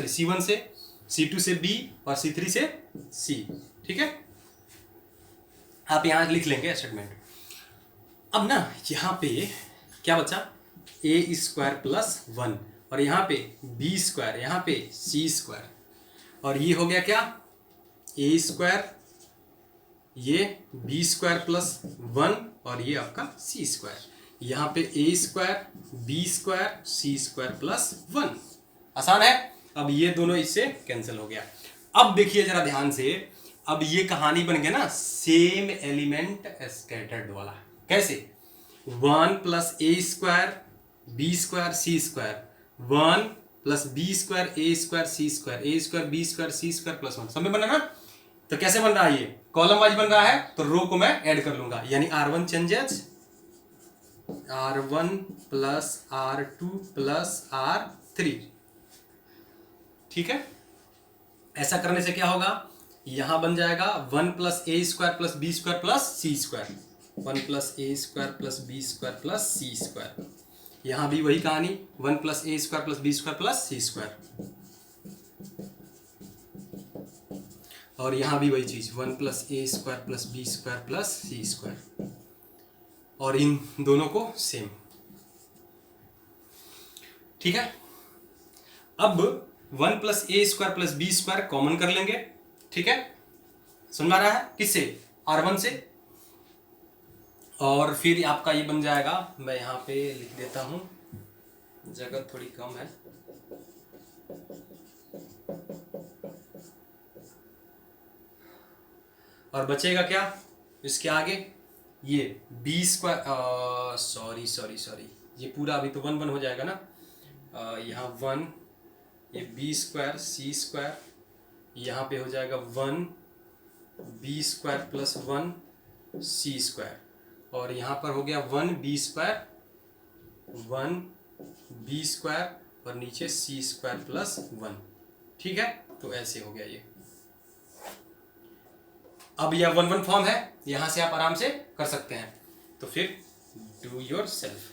C1 से, C2 से B, और C3 से C। ठीक है, आप यहां लिख लेंगे स्टेटमेंट। अब ना यहाँ पे क्या बचा, a² + 1, और यहाँ पे B², यहाँ पे C², और ये हो गया क्या, a², ये B² + 1, और ये आपका C², यहाँ पे a², B², C² + 1। आसान है। अब ये दोनों इससे कैंसिल हो गया। अब देखिए जरा ध्यान से, अब ये कहानी बन गया ना सेम एलिमेंट स्कैटर्ड वाला। कैसे, 1 plus A square B square C square, 1 plus B square A square C square, A square B square C square plus 1, सब में बना ना। तो कैसे बन रहा है, ये कॉलम वाइज बन रहा है, तो रो को मैं ऐड कर लूंगा, यानी R1 changes R1 plus R2 plus R3। ठीक है, ऐसा करने से क्या होगा, यहां बन जाएगा 1 plus A square plus B square plus C square, 1 plus A square plus B square plus C square. यहां भी वही कहानी, 1 plus A square plus B square plus C square, और यहां भी वही चीज 1 plus A square plus B square plus C square, और इन दोनों को सेम। ठीक है, अब 1 plus A square plus B square common कर लेंगे। ठीक है, समझ आ रहा है, किससे, R1 से, और फिर आपका ये बन जाएगा, मैं यहां पे लिख देता हूं, जगह थोड़ी कम है, और बचेगा क्या इसके आगे, ये बी स्क्वायर, सॉरी ये पूरा अभी तो 1 1 हो जाएगा ना, यहाँ 1, ये बी स्क्वायर सी स्क्वायर, यहाँ पे हो जाएगा 1 बी स्क्वायर प्लस 1 सी स्क्वायर, और यहाँ पर हो गया 1 बी स्क्वायर 1 बी स्क्वायर, और नीचे सी स्क्वायर प्लस 1। ठीक है, तो ऐसे हो गया ये। अब यह 1 1 फॉर्म है, यहां से आप आराम से कर सकते हैं, तो फिर डू योर सेल्फ।